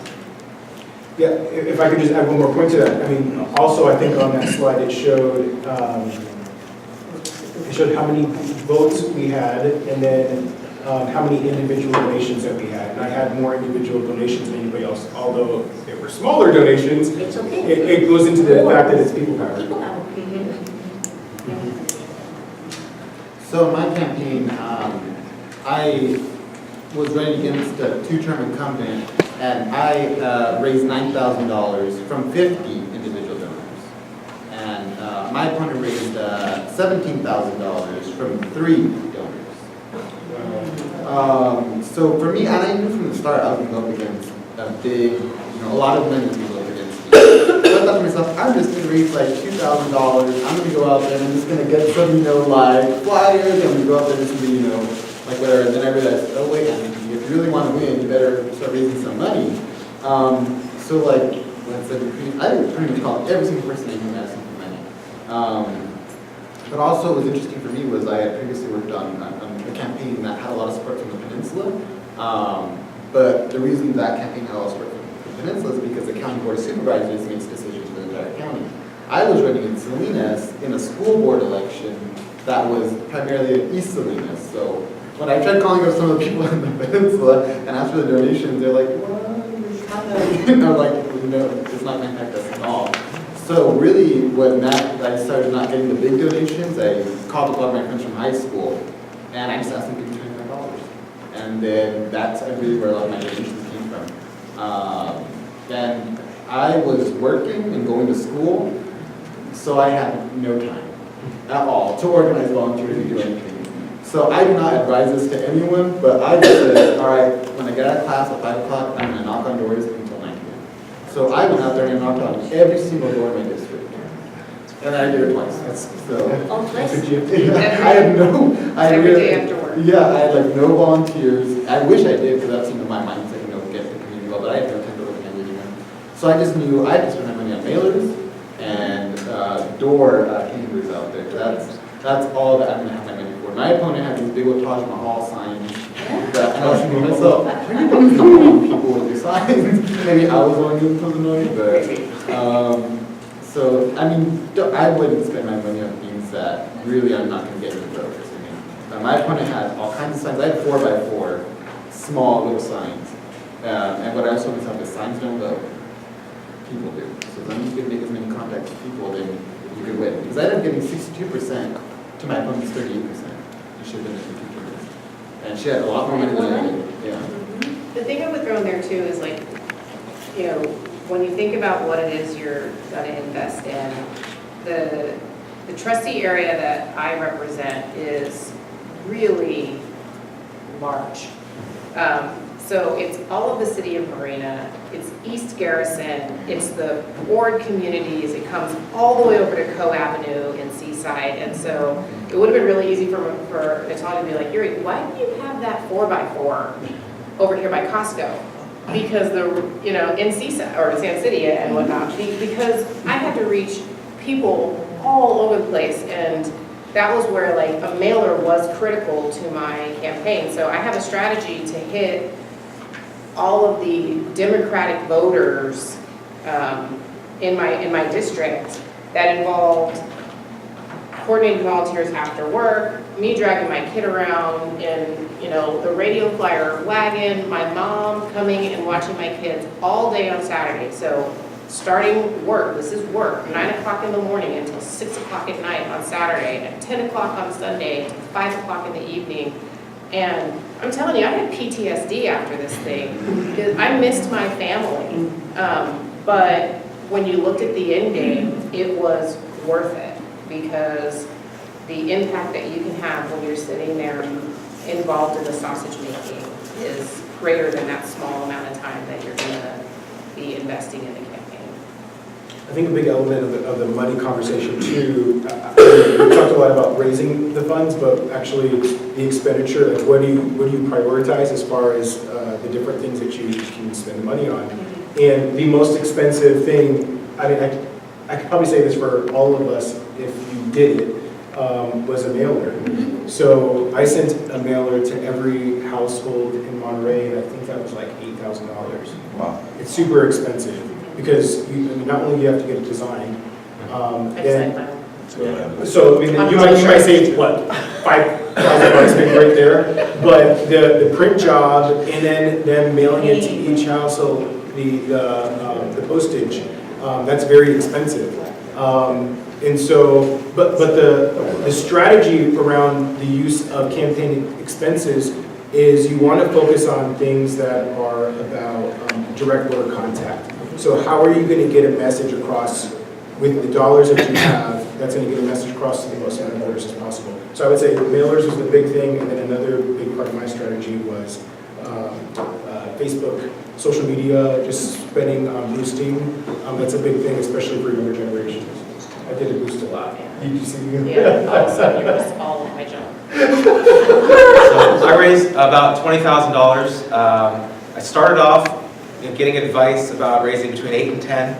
Yeah, if I could just add one more point to that. I mean, also, I think on that slide, it showed how many votes we had, and then how many individual donations that we had. And I had more individual donations than anybody else, although they were smaller donations. It's okay. It goes into the fact that it's people power. People power. So in my campaign, I was running against a two-term incumbent, and I raised $9,000 from 50 individual donors. And my opponent raised $17,000 from 3 donors. So for me, and I knew from the start I was going to go up against a big, a lot of money to go up against me. So I thought to myself, I'm just going to raise like $2,000. I'm going to go out there and I'm just going to get some, like flyers. I'm going to go out there and just be, like whatever. And then I realized, oh wait, if you really want to win, you better start raising some money. So like, I didn't pretty much call every single person I knew had some money. But also what was interesting for me was I had previously worked on a campaign that had a lot of support from the Peninsula. But the reason that campaign had a lot of support from the Peninsula is because the County Board of Supervisors makes decisions for the entire county. I was running in Salinas in a school board election that was primarily in East Salinas. So when I tried calling up some of the people in the Peninsula and asked for the donations, they're like, well, it's kind of, like, no, it's not going to impact us at all. So really, when I started not getting the big donations, I called a lot of my friends from high school, and I just asked them to give me $25. And then that's really where a lot of my donations came from. And I was working and going to school, so I had no time at all to organize volunteers and do anything. So I do not advise this to anyone, but I just said, all right, when I get out of class at 5 o'clock, I'm going to knock on doors until 9 p.m. So I went out there and knocked on every single door in my district. And I did it twice. Oh, twice? Every day after work. Yeah, I had like no volunteers. I wish I did, because that's my mindset, get the community well, but I had no time to look at anyone. So I just knew I had to spend my money on mailers and door canvassers out there. That's all that I'm going to have my money for. My opponent had these big old Taj Mahal signs. That, and I was thinking to myself, are you going to know people with these signs? Maybe I was one of them was annoying, but so I mean, I wouldn't spend my money on things that really I'm not going to get any voters. My opponent had all kinds of signs. I had 4x4 small little signs, and what I also told myself is signs don't vote, people do. So as long as you can make as many contacts with people, then you could win. Because I ended up getting 62% to my opponent's 38%. It should have been 52%. And she had a lot more money than I did. Yeah. The thing I would throw in there too is like, when you think about what it is you're going to invest in, the trustee area that I represent is really large. So it's all of the city of Marina, it's East Garrison, it's the ward communities, it comes all the way over to Co Avenue in Seaside, and so it would have been really easy for Natalia to be like, Yuri, why do you have that 4x4 over here by Costco? Because in Seaside, or Sand City and whatnot, because I had to reach people all over the place, and that was where like a mailer was critical to my campaign. So I have a strategy to hit all of the Democratic voters in my district that involved coordinating volunteers after work, me dragging my kid around in, the radio flyer wagon, my mom coming and watching my kids all day on Saturday. So starting work, this is work, 9 o'clock in the morning until 6 o'clock at night on Saturday, at 10 o'clock on Sunday, 5 o'clock in the evening. And I'm telling you, I had PTSD after this thing, because I missed my family. But when you looked at the end game, it was worth it, because the impact that you can have when you're sitting there involved in the sausage making is greater than that small amount of time that you're gonna be investing in the campaign. I think a big element of the money conversation too, we talked a lot about raising the funds, but actually the expenditure, like what do you prioritize as far as the different things that you can spend the money on? And the most expensive thing, I could probably say this for all of us if you did it, was a mailer. So I sent a mailer to every household in Monterey, and I think that was like $8,000. Wow. It's super expensive because not only do you have to get it designed, so you might say what, $5,000 maybe right there, but the print job and then them mailing it to each household, the postage, that's very expensive. And so, but the strategy around the use of campaign expenses is you want to focus on things that are about direct voter contact. So how are you going to get a message across with the dollars that you have that's going to get a message across to the most amount of voters as possible? So I would say mailers was the big thing, and then another big part of my strategy was Facebook, social media, just spending on boosting. That's a big thing, especially for younger generations. I did a boost a lot. Did you see me? Yeah, all of a sudden you missed all of my junk. So I raised about $20,000. I started off getting advice about raising between 8 and 10,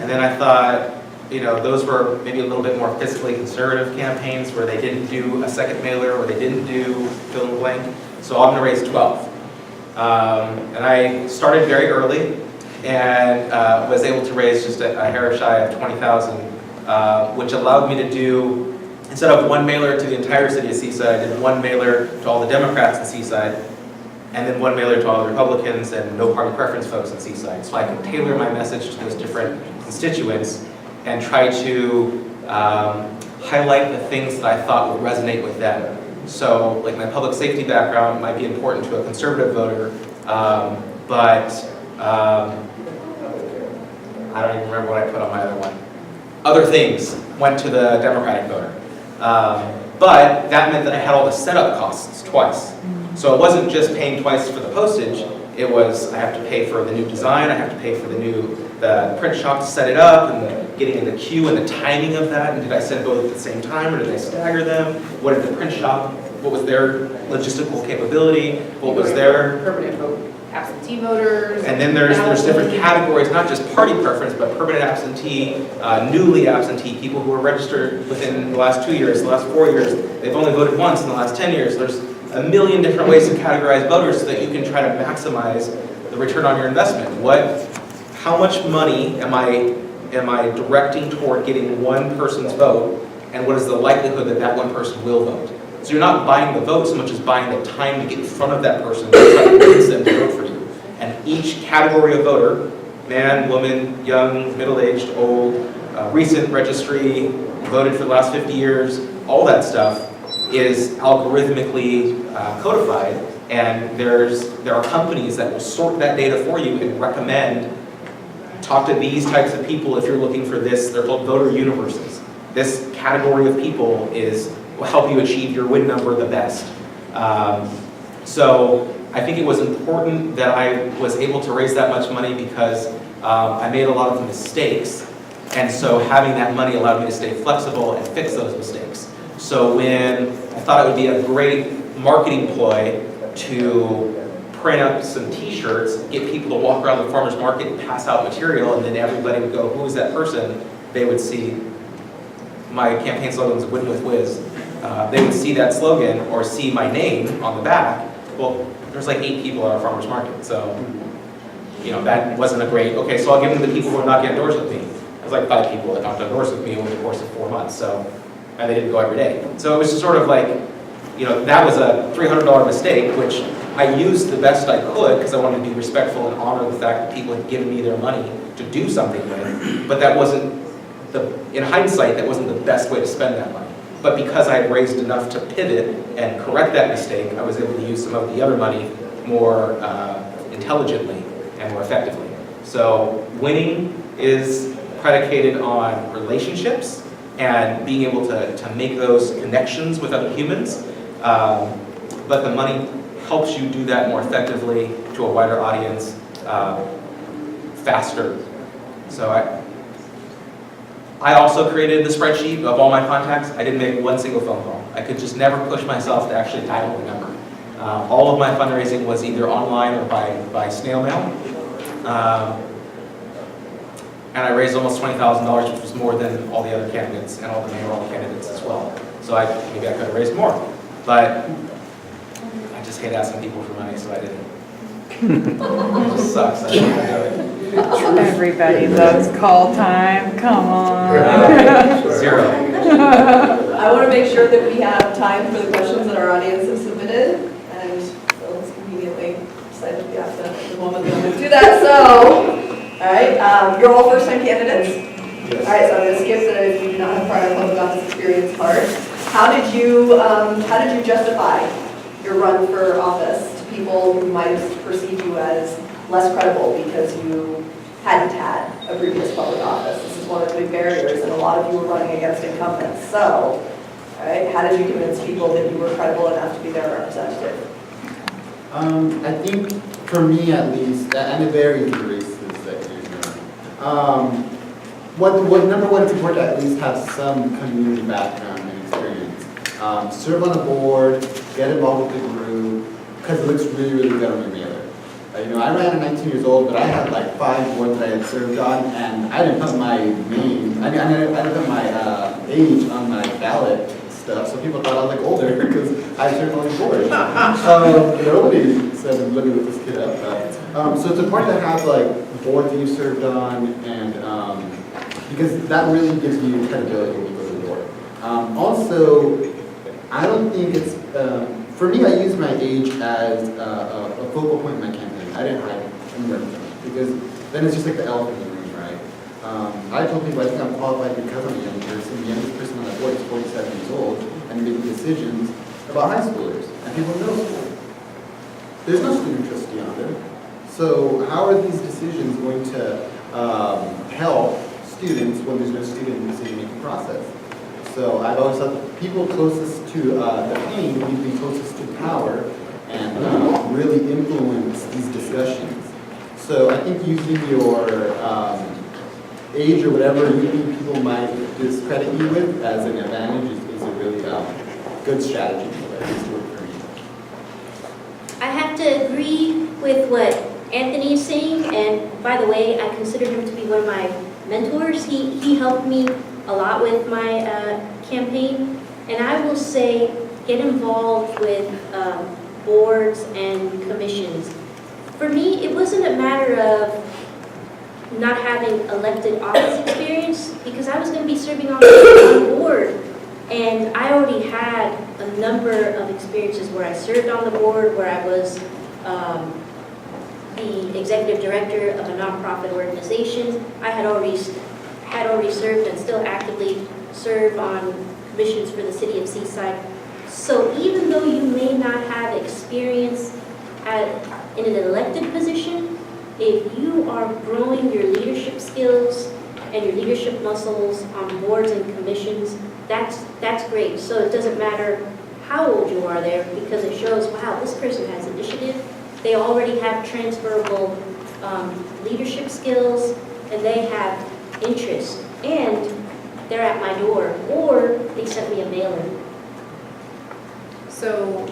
and then I thought, those were maybe a little bit more fiscally conservative campaigns where they didn't do a second mailer or they didn't do fill in the blank. So I'm going to raise 12. And I started very early and was able to raise just a hair shy of 20,000, which allowed me to do, instead of one mailer to the entire city of Seaside, I did one mailer to all the Democrats in Seaside, and then one mailer to all the Republicans and no party preference folks in Seaside. So I could tailor my message to those different constituents and try to highlight the things that I thought would resonate with them. So, like, my public safety background might be important to a conservative voter, but I don't even remember what I put on my other one. Other things went to the Democratic voter. But that meant that I had all the setup costs twice. So it wasn't just paying twice for the postage, it was I have to pay for the new design, I have to pay for the print shop to set it up, and getting in the queue and the timing of that, and did I send both at the same time or did I stagger them? What did the print shop, what was their logistical capability? What was their permanent vote, absentee voters? And then there's different categories, not just party preference, but permanent absentee, newly absentee, people who were registered within the last 2 years, the last 4 years. They've only voted once in the last 10 years. There's a million different ways to categorize voters so that you can try to maximize the return on your investment. How much money am I directing toward getting one person's vote, and what is the likelihood that that one person will vote? So you're not buying the vote so much as buying the time to get in front of that person to try to convince them to vote for you. And each category of voter, man, woman, young, middle-aged, old, recent registry, voted for the last 50 years, all that stuff is algorithmically codified, and there are companies that will sort that data for you and recommend, talk to these types of people if you're looking for this. They're called voter universes. This category of people will help you achieve your win number the best. So I think it was important that I was able to raise that much money because I made a lot of mistakes, and so having that money allowed me to stay flexible and fix those mistakes. So when I thought it would be a great marketing ploy to print up some t-shirts, get people to walk around the farmer's market and pass out material, and then everybody would go, who is that person? They would see my campaign slogan was Win with Wiz. They would see that slogan or see my name on the back. Well, there's like 8 people at our farmer's market, so that wasn't a great, okay, so I'll give them to the people who are not getting endorsed with me. There's like 5 people that knocked on doors with me over the course of 4 months, so and they didn't go every day. So it was just sort of like, that was a $300 mistake, which I used the best I could because I wanted to be respectful and honor the fact that people had given me their money to do something with, but that wasn't, in hindsight, that wasn't the best way to spend that money. But because I had raised enough to pivot and correct that mistake, I was able to use some of the other money more intelligently and more effectively. So winning is predicated on relationships and being able to make those connections with other humans. But the money helps you do that more effectively to a wider audience, faster. So I also created the spreadsheet of all my contacts. I didn't make one single phone call. I could just never push myself to actually dial the number. All of my fundraising was either online or by snail mail. And I raised almost $20,000, which was more than all the other candidates and all the mayoral candidates as well. So maybe I could have raised more. But I just hate asking people for money, so I didn't. It just sucks. I don't want to do it. Everybody loves call time, come on. Zero. I want to make sure that we have time for the questions that our audience has submitted, and Phil's conveniently decided to be absent at the moment that we do that, so, all right, you're all first-time candidates? Yes. All right, so I'm going to skip the if you do not have prior public office experience part. How did you justify your run for office to people who might have perceived you as less credible because you hadn't had a previous public office? This is one of the big barriers, and a lot of you were running against incumbents. So, all right, how did you convince people that you were credible enough to be their representative? I think for me at least, and it varies in races that you're doing. Number one, it's important to at least have some community background and experience. Serve on a board, get involved with the group, because it looks really, really good on your mailer. I ran at 19 years old, but I had like 5 boards that I had served on, and I didn't put my name, I didn't put my age on my ballot stuff, so people thought I was like older because I served on these boards. Nobody said, let me look this kid up. So it's important to have like boards that you served on, and because that really gives you credibility when you go to the door. Also, I don't think it's, for me, I use my age as a focal point in my campaign. I didn't hide it from because then it's just like the elephant in the room, right? I told people I think I'm qualified because I'm a young person. The youngest person on the board is 47 years old and making decisions about high schoolers and people in middle school. There's no student trustee on there. So how are these decisions going to help students when there's no student decision-making process? So I've always thought the people closest to the pain need to be closest to power and really influence these discussions. So I think using your age or whatever you think people might discredit you with as an advantage is a really good strategy that needs to work for me. I have to agree with what Anthony is saying, and by the way, I consider him to be one of my mentors. He helped me a lot with my campaign, and I will say get involved with boards and commissions. For me, it wasn't a matter of not having elected office experience because I was going to be serving on the board, and I already had a number of experiences where I served on the board, where I was the executive director of a nonprofit organization. I had already served and still actively serve on commissions for the city of Seaside. So even though you may not have experience in an elected position, if you are growing your leadership skills and your leadership muscles on boards and commissions, that's great. So it doesn't matter how old you are there because it shows, wow, this person has initiative. They already have transferable leadership skills and they have interest. And they're at my door, or they sent me a mailer. So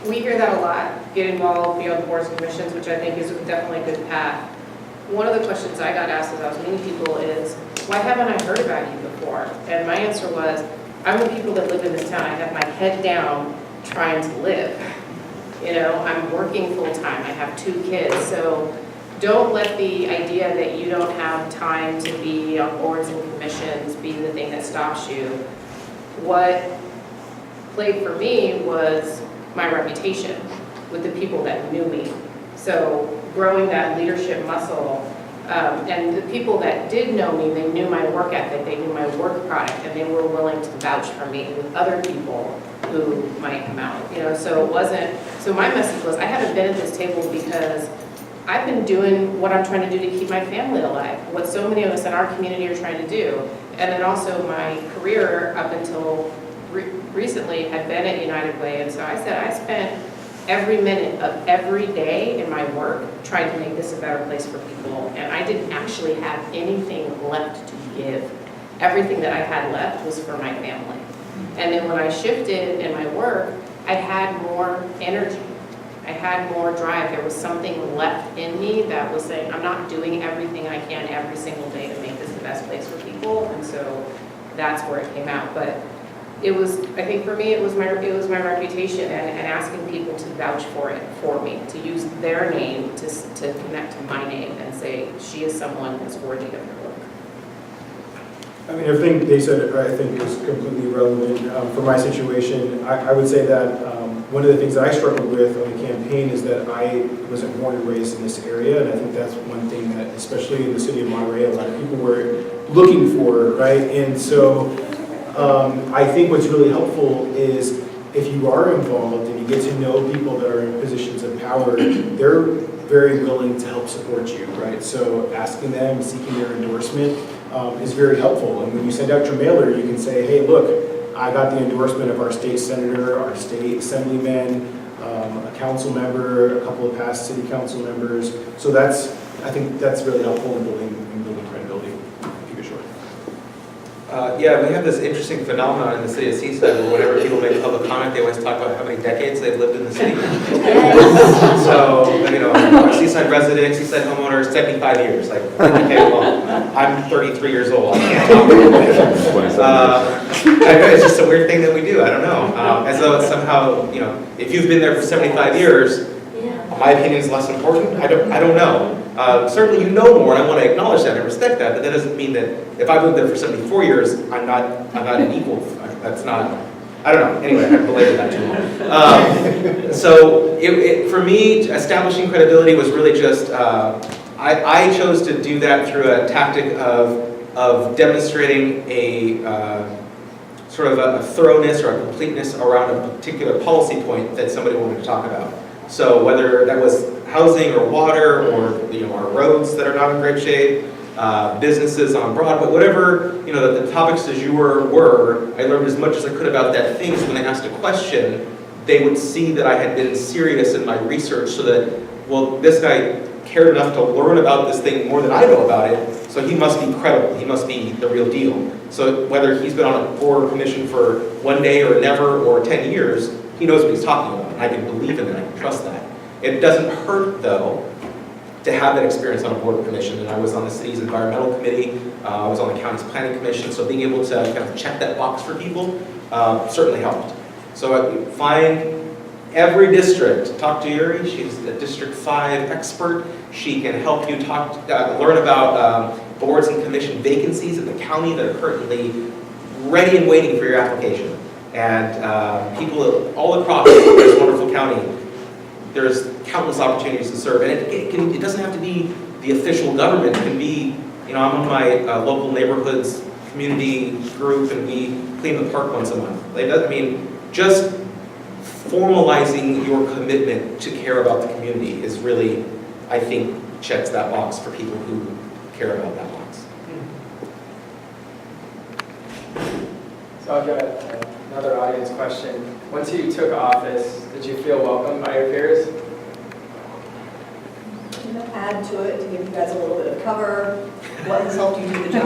we hear that a lot, get involved, be on boards and commissions, which I think is definitely a good path. One of the questions I got asked as I was meeting people is, why haven't I heard about you before? And my answer was, I'm with people that live in this town. I have my head down trying to live. I'm working full time. I have 2 kids. So don't let the idea that you don't have time to be on boards and commissions be the thing that stops you. what played for me was my reputation with the people that knew me. So growing that leadership muscle, and the people that did know me, they knew my work ethic, they knew my work product, and they were willing to vouch for me with other people who might come out, so it wasn't, so my message was, I haven't been at this table because I've been doing what I'm trying to do to keep my family alive, what so many of us in our community are trying to do. And then also my career up until recently had been at United Way, and so I said I spent every minute of every day in my work trying to make this a better place for people, and I didn't actually have anything left to give. Everything that I had left was for my family. And then when I shifted in my work, I had more energy. I had more drive. There was something left in me that was saying, I'm not doing everything I can every single day to make this the best place for people, and so that's where it came out. But it was, I think for me, it was my reputation and asking people to vouch for it for me, to use their name to connect to my name and say, she is someone that's worthy of her work. I mean, everything they said, I think, is completely relevant. For my situation, I would say that one of the things that I struggled with on the campaign is that I wasn't born and raised in this area, and I think that's one thing that, especially in the city of Monterey, a lot of people were looking for, right? And so I think what's really helpful is if you are involved and you get to know people that are in positions of power, they're very willing to help support you, right? So asking them, seeking their endorsement is very helpful. And when you send out your mailer, you can say, hey, look, I got the endorsement of our state senator, our state assemblyman, a council member, a couple of past city council members. So I think that's really helpful in building credibility. Keep it short. Yeah, we have this interesting phenomenon in the city of Seaside where whenever people make public comment, they always talk about how many decades they've lived in the city. So, I'm a Seaside resident, Seaside homeowner, 75 years. Like, okay, well, I'm 33 years old. I can't talk about it. It's just a weird thing that we do. I don't know. As though it's somehow, if you've been there for 75 years, my opinion is less important. I don't know. Certainly you know more, and I want to acknowledge that and respect that, but that doesn't mean that if I've lived there for 74 years, I'm not an equal. That's not, I don't know. Anyway, I've belabored that too long. So for me, establishing credibility was really just, I chose to do that through a tactic of demonstrating a sort of a thoroughness or a completeness around a particular policy point that somebody wanted to talk about. So whether that was housing or water or our roads that are not in great shape, businesses on Broadway, whatever the topics du jour were, I learned as much as I could about that thing. So when they asked a question, they would see that I had been serious in my research, so that, well, this guy cared enough to learn about this thing more than I know about it, so he must be credible, he must be the real deal. So whether he's been on a board or commission for one day or never or 10 years, he knows what he's talking about, and I can believe in it, I can trust that. It doesn't hurt, though, to have that experience on a board or commission, and I was on the city's environmental committee, I was on the county's planning commission, so being able to kind of check that box for people certainly helped. So find every district, talk to Yuri, she's the District 5 expert, she can help you learn about boards and commission vacancies in the county that are currently ready and waiting for your application. And people all across this wonderful county, there's countless opportunities to serve. And it doesn't have to be the official government. It can be, I'm on my local neighborhoods community group, and we clean the park once a month. Just formalizing your commitment to care about the community is really, I think, checks that box for people who care about that box. So I've got another audience question. Once you took office, did you feel welcomed by your peers? I'm going to add to it to give you guys a little bit of cover. What has helped you do the job?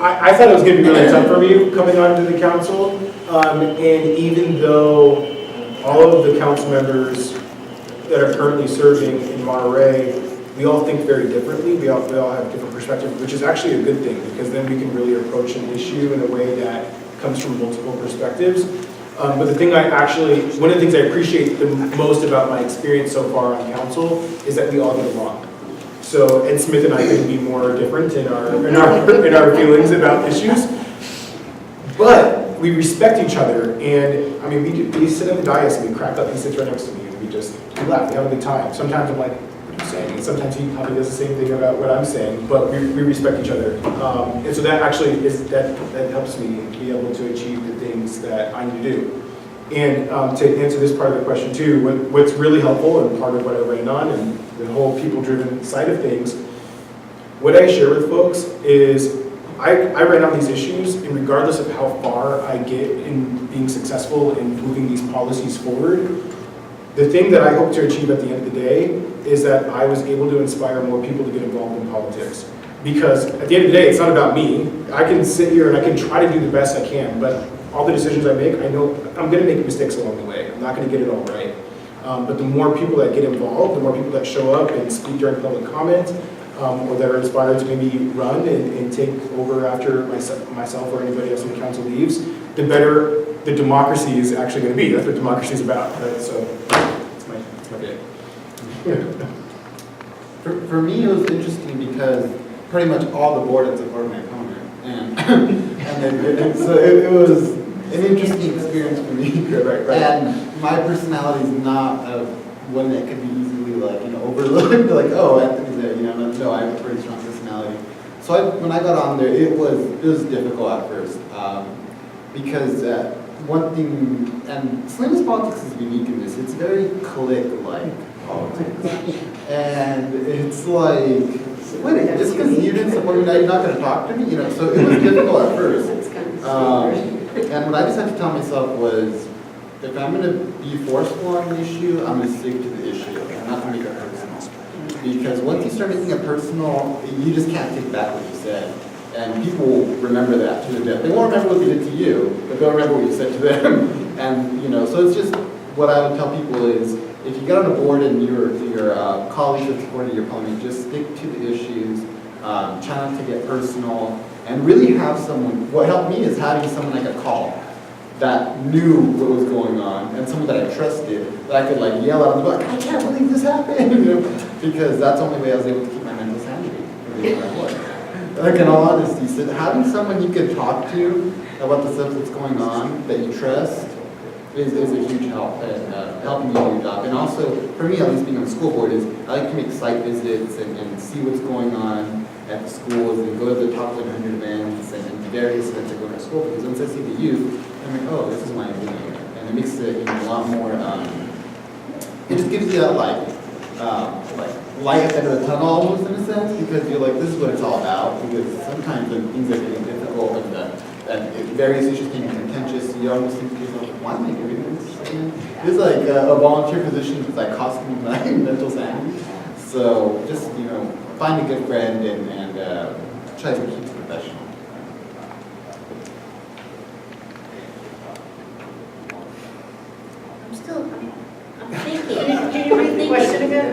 I thought it was going to be really tough for me coming onto the council, and even though all of the council members that are currently serving in Monterey, we all think very differently. We all have different perspectives, which is actually a good thing, because then we can really approach an issue in a way that comes from multiple perspectives. But one of the things I appreciate the most about my experience so far on council is that we all get along. So Ed Smith and I couldn't be more different in our feelings about issues. But we respect each other, and I mean, we sit at the dais and we crack up. He sits right next to me, and we laugh. We have a good time. Sometimes I'm like, "What are you saying?" And sometimes he probably does the same thing about what I'm saying. But we respect each other, and so that actually that helps me be able to achieve the things that I need to do. And to answer this part of the question too, what's really helpful and part of what I ran on and the whole people-driven side of things, what I share with folks is I ran on these issues, and regardless of how far I get in being successful in moving these policies forward, the thing that I hope to achieve at the end of the day is that I was able to inspire more people to get involved in politics. Because at the end of the day, it's not about me. I can sit here and I can try to do the best I can, but all the decisions I make, I know I'm going to make mistakes along the way. I'm not going to get it all right. But the more people that get involved, the more people that show up and speak during public comment, or that are inspired to maybe run and take over after myself or anybody else on the council leaves, the better the democracy is actually going to be. That's what democracy is about, right? So that's my bit. For me, it was interesting because pretty much all the board had supported my opponent, and so it was an interesting experience for me. Right. And my personality is not one that could be easily overlooked. Like, oh, Anthony's there, no, I have a pretty strong personality. So when I got on there, it was difficult at first because one thing, and Salinas politics is unique in this. It's very clique-like politics, and it's like, wait, just because you didn't support me, now you're not going to talk to me, So it was difficult at first. And what I just had to tell myself was, if I'm going to be forceful on an issue, I'm going to stick to the issue. I'm not going to make it personal. Because once you start making it personal, you just can't take back what you said. And people will remember that to the death. They won't remember what they did to you, but they'll remember what you said to them. And, so it's just, what I would tell people is, if you get on a board and your colleagues have supported your opponent, just stick to the issues, try not to get personal, and really have someone. What helped me is having someone I could call that knew what was going on, and someone that I trusted, that I could yell out, like, I can't believe this happened, because that's the only way I was able to keep my mental sanity. Like, in all honesty, so having someone you could talk to about the stuff that's going on that you trust is a huge help in helping you do your job. And also, for me, at least being on the school board, is I like to make site visits and see what's going on at the schools and go to the top 100 events and various events that go to our school, because once I see the youth, I'm like, oh, this is why I'm doing it. And it makes it a lot more, it just gives you that light at the end of the tunnel almost, in a sense, because you're like, this is what it's all about. Because sometimes when things are getting difficult and various issues can be contentious, you almost think to yourself, why am I doing this? It's like a volunteer position that's costing me my mental sanity. So just, find a good friend and try to keep it professional. I'm thinking. Can you read the question again?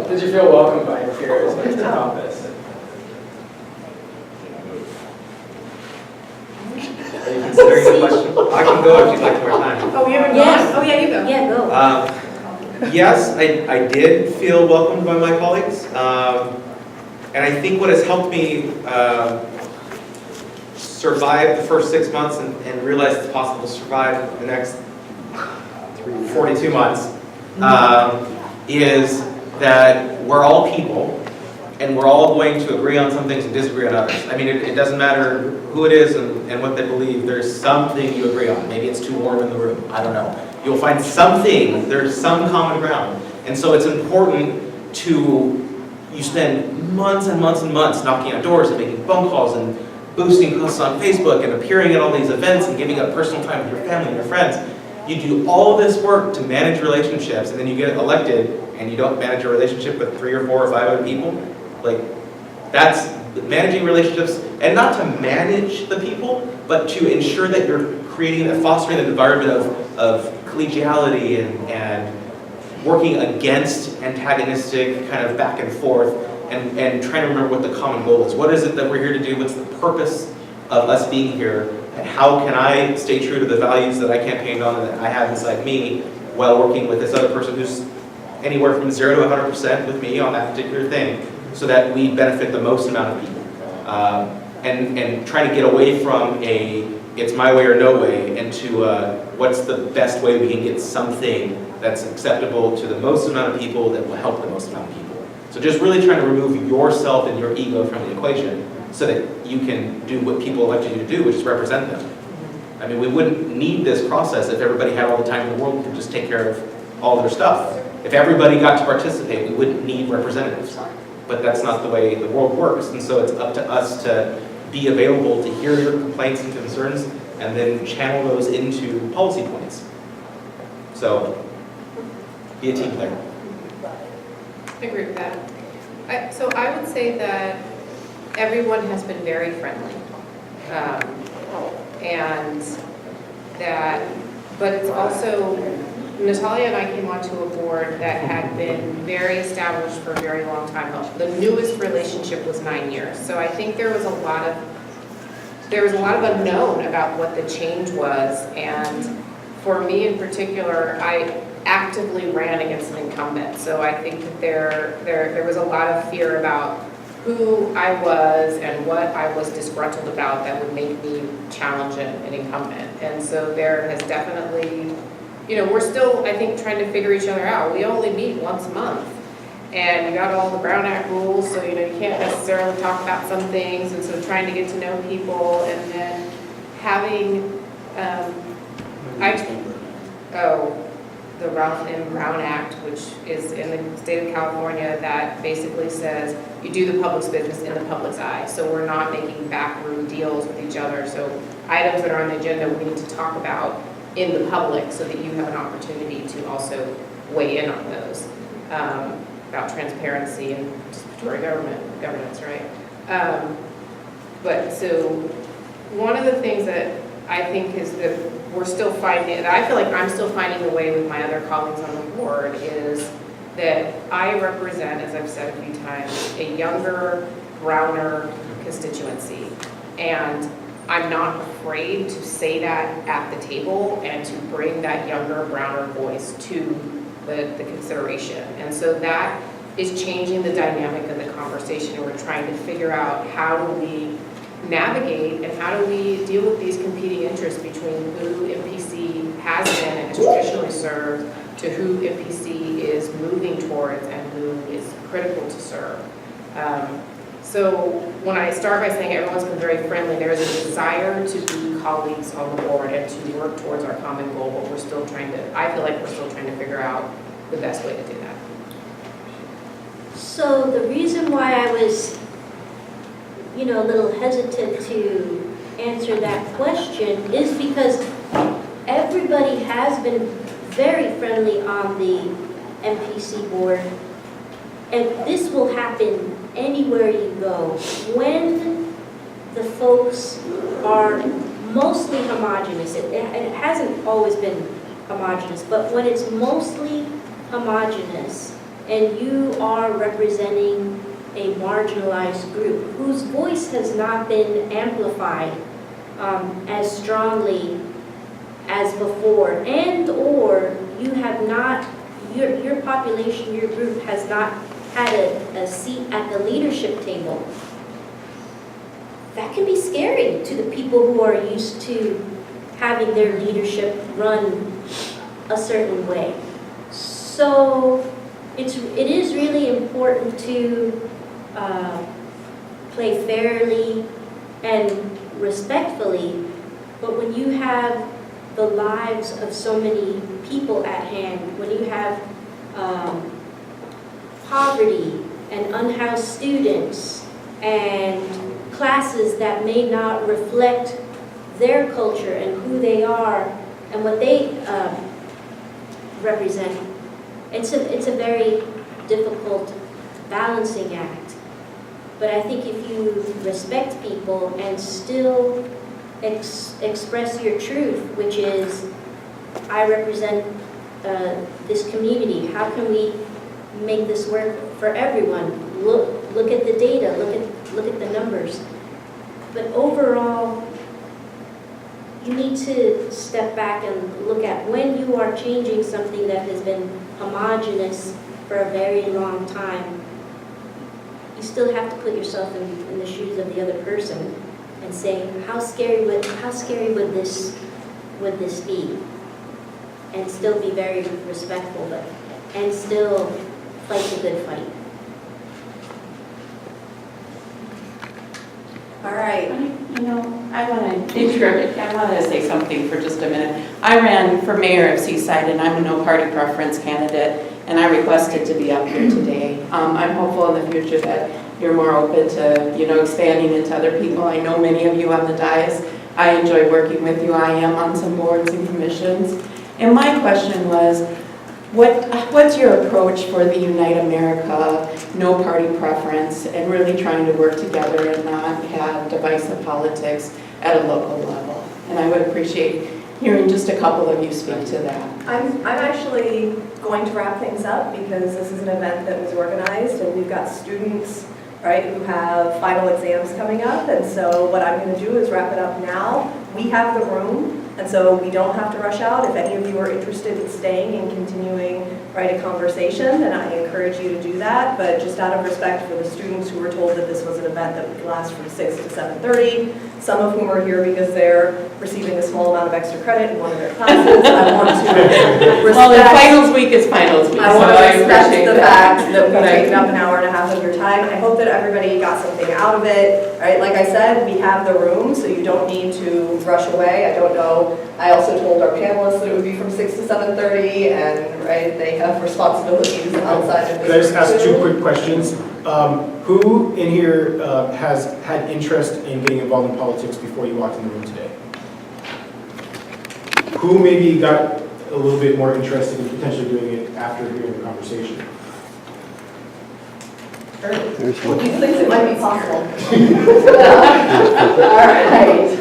Did you feel welcomed by your peers when you took office? Are you considering the question? I can go if you'd like more time. Oh, you haven't Yes. gone? Oh, yeah, you go. Yeah, go. Yes, I did feel welcomed by my colleagues. And I think what has helped me survive the first 6 months and realize it's possible to survive the next 42 months is that we're all people, and we're all going to agree on some things and disagree on others. I mean, it doesn't matter who it is and what they believe. There's something you agree on. Maybe it's too warm in the room. I don't know. You'll find something. There's some common ground. And so it's important you spend months and months and months knocking on doors and making phone calls and boosting posts on Facebook and appearing at all these events and giving up personal time with your family and your friends. You do all of this work to manage relationships, and then you get elected and you don't manage a relationship with 3 or 4 or 5 other people. That's managing relationships, and not to manage the people, but to ensure that you're fostering an environment of collegiality and working against antagonistic kind of back and forth, and trying to remember what the common goal is. What is it that we're here to do? What's the purpose of us being here? And how can I stay true to the values that I campaigned on and that I have inside me while working with this other person who's anywhere from 0 to 100% with me on that particular thing, so that we benefit the most amount of people. And try to get away from it's my way or no way into what's the best way we can get something that's acceptable to the most amount of people that will help the most amount of people. So just really trying to remove yourself and your ego from the equation so that you can do what people elected you to do, which is represent them. I mean, we wouldn't need this process if everybody had all the time in the world and could just take care of all their stuff. If everybody got to participate, we wouldn't need representatives. But that's not the way the world works, and so it's up to us to be available to hear your complaints and concerns and then channel those into policy points. So, be a team player. I agree with that. So I would say that everyone has been very friendly. And that, but it's also, Natalia and I came onto a board that had been very established for a very long time. The newest relationship was 9 years. So I think there was a lot of unknown about what the change was. And for me in particular, I actively ran against an incumbent. So I think that there was a lot of fear about who I was and what I was disgruntled about that would make me challenge an incumbent. And so there has definitely, we're still, I think, trying to figure each other out. We only meet once a month. And you got all the Brown Act rules, so you can't necessarily talk about some things, and so trying to get to know people, and then having, the Ralph M. Brown Act, which is in the state of California, that basically says you do the public's business in the public's eye. So we're not making backroom deals with each other. So items that are on the agenda we need to talk about in the public so that you have an opportunity to also weigh in on those. About transparency and participatory governance, right? But so one of the things that I think is that we're still finding, that I feel like I'm still finding the way with my other colleagues on the board, is that I represent, as I've said a few times, a younger, browner constituency. And I'm not afraid to say that at the table and to bring that younger, browner voice to the consideration. And so that is changing the dynamic of the conversation, and we're trying to figure out how do we navigate and how do we deal with these competing interests between who MPC has been and has traditionally served to who MPC is moving towards and who is critical to serve. So when I start by saying everyone's been very friendly, there is a desire to be colleagues on the board and to work towards our common goal, but we're still trying to, I feel like we're still trying to figure out the best way to do that. So the reason why I was, a little hesitant to answer that question is because everybody has been very friendly on the MPC board, and this will happen anywhere you go. When the folks are mostly homogenous, it hasn't always been homogenous, but when it's mostly homogenous and you are representing a marginalized group whose voice has not been amplified as strongly as before, and or you have not, your population, your group has not had a seat at the leadership table, that can be scary to the people who are used to having their leadership run a certain way. So it is really important to play fairly and respectfully, but when you have the lives of so many people at hand, when you have poverty and unhoused students and classes that may not reflect their culture and who they are and what they represent, it's a very difficult balancing act. But I think if you respect people and still express your truth, which is, I represent this community, how can we make this work for everyone? Look at the data, look at the numbers. But overall, you need to step back and look at when you are changing something that has been homogenous for a very long time, you still have to put yourself in the shoes of the other person and say, how scary would this be? And still be very respectful, and still fight the good fight. All right. You know, I want to say something for just a minute. I ran for mayor of Seaside, and I'm a no-party preference candidate, and I requested to be up here today. I'm hopeful in the future that you're more open to, expanding into other people. I know many of you on the dais. I enjoy working with you. I am on some boards and commissions. And my question was, what's your approach for the Unite America, no party preference, and really trying to work together and not have divisive politics at a local level? And I would appreciate hearing just a couple of you speak to that. I'm actually going to wrap things up because this is an event that was organized and we've got students, right, who have final exams coming up. And so what I'm going to do is wrap it up now. We have the room. And so we don't have to rush out. If any of you are interested in staying and continuing, right, a conversation, then I encourage you to do that. But just out of respect for the students who were told that this was an event that would last from 6 to 7:30, some of whom are here because they're receiving a small amount of extra credit in one of their classes, I want to respect. Well, and finals week is finals week, I so want to I respect appreciate the that. fact that we've But taken up an hour and a half of your time. I hope that everybody got something out of it, right? Like I said, we have the room, so you don't need to rush away. I don't know. I also told our panelists that it would be from 6 to 7:30, and right, they have responsibilities outside of this. Could I just ask room, two too. quick questions? Who in here has had interest in getting involved in politics before you walked in the room today? Who maybe got a little bit more interested in potentially doing it after hearing the conversation? Who thinks it might be possible? All right.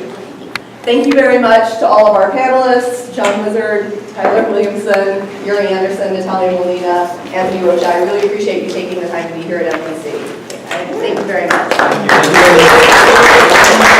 Thank you very much to all of our panelists, John Wizard, Tyler Williamson, Yuri Anderson, Natalia Molina, Anthony Rocha. I really appreciate you taking the time to be here at MPC. Thank you very much. Thank you.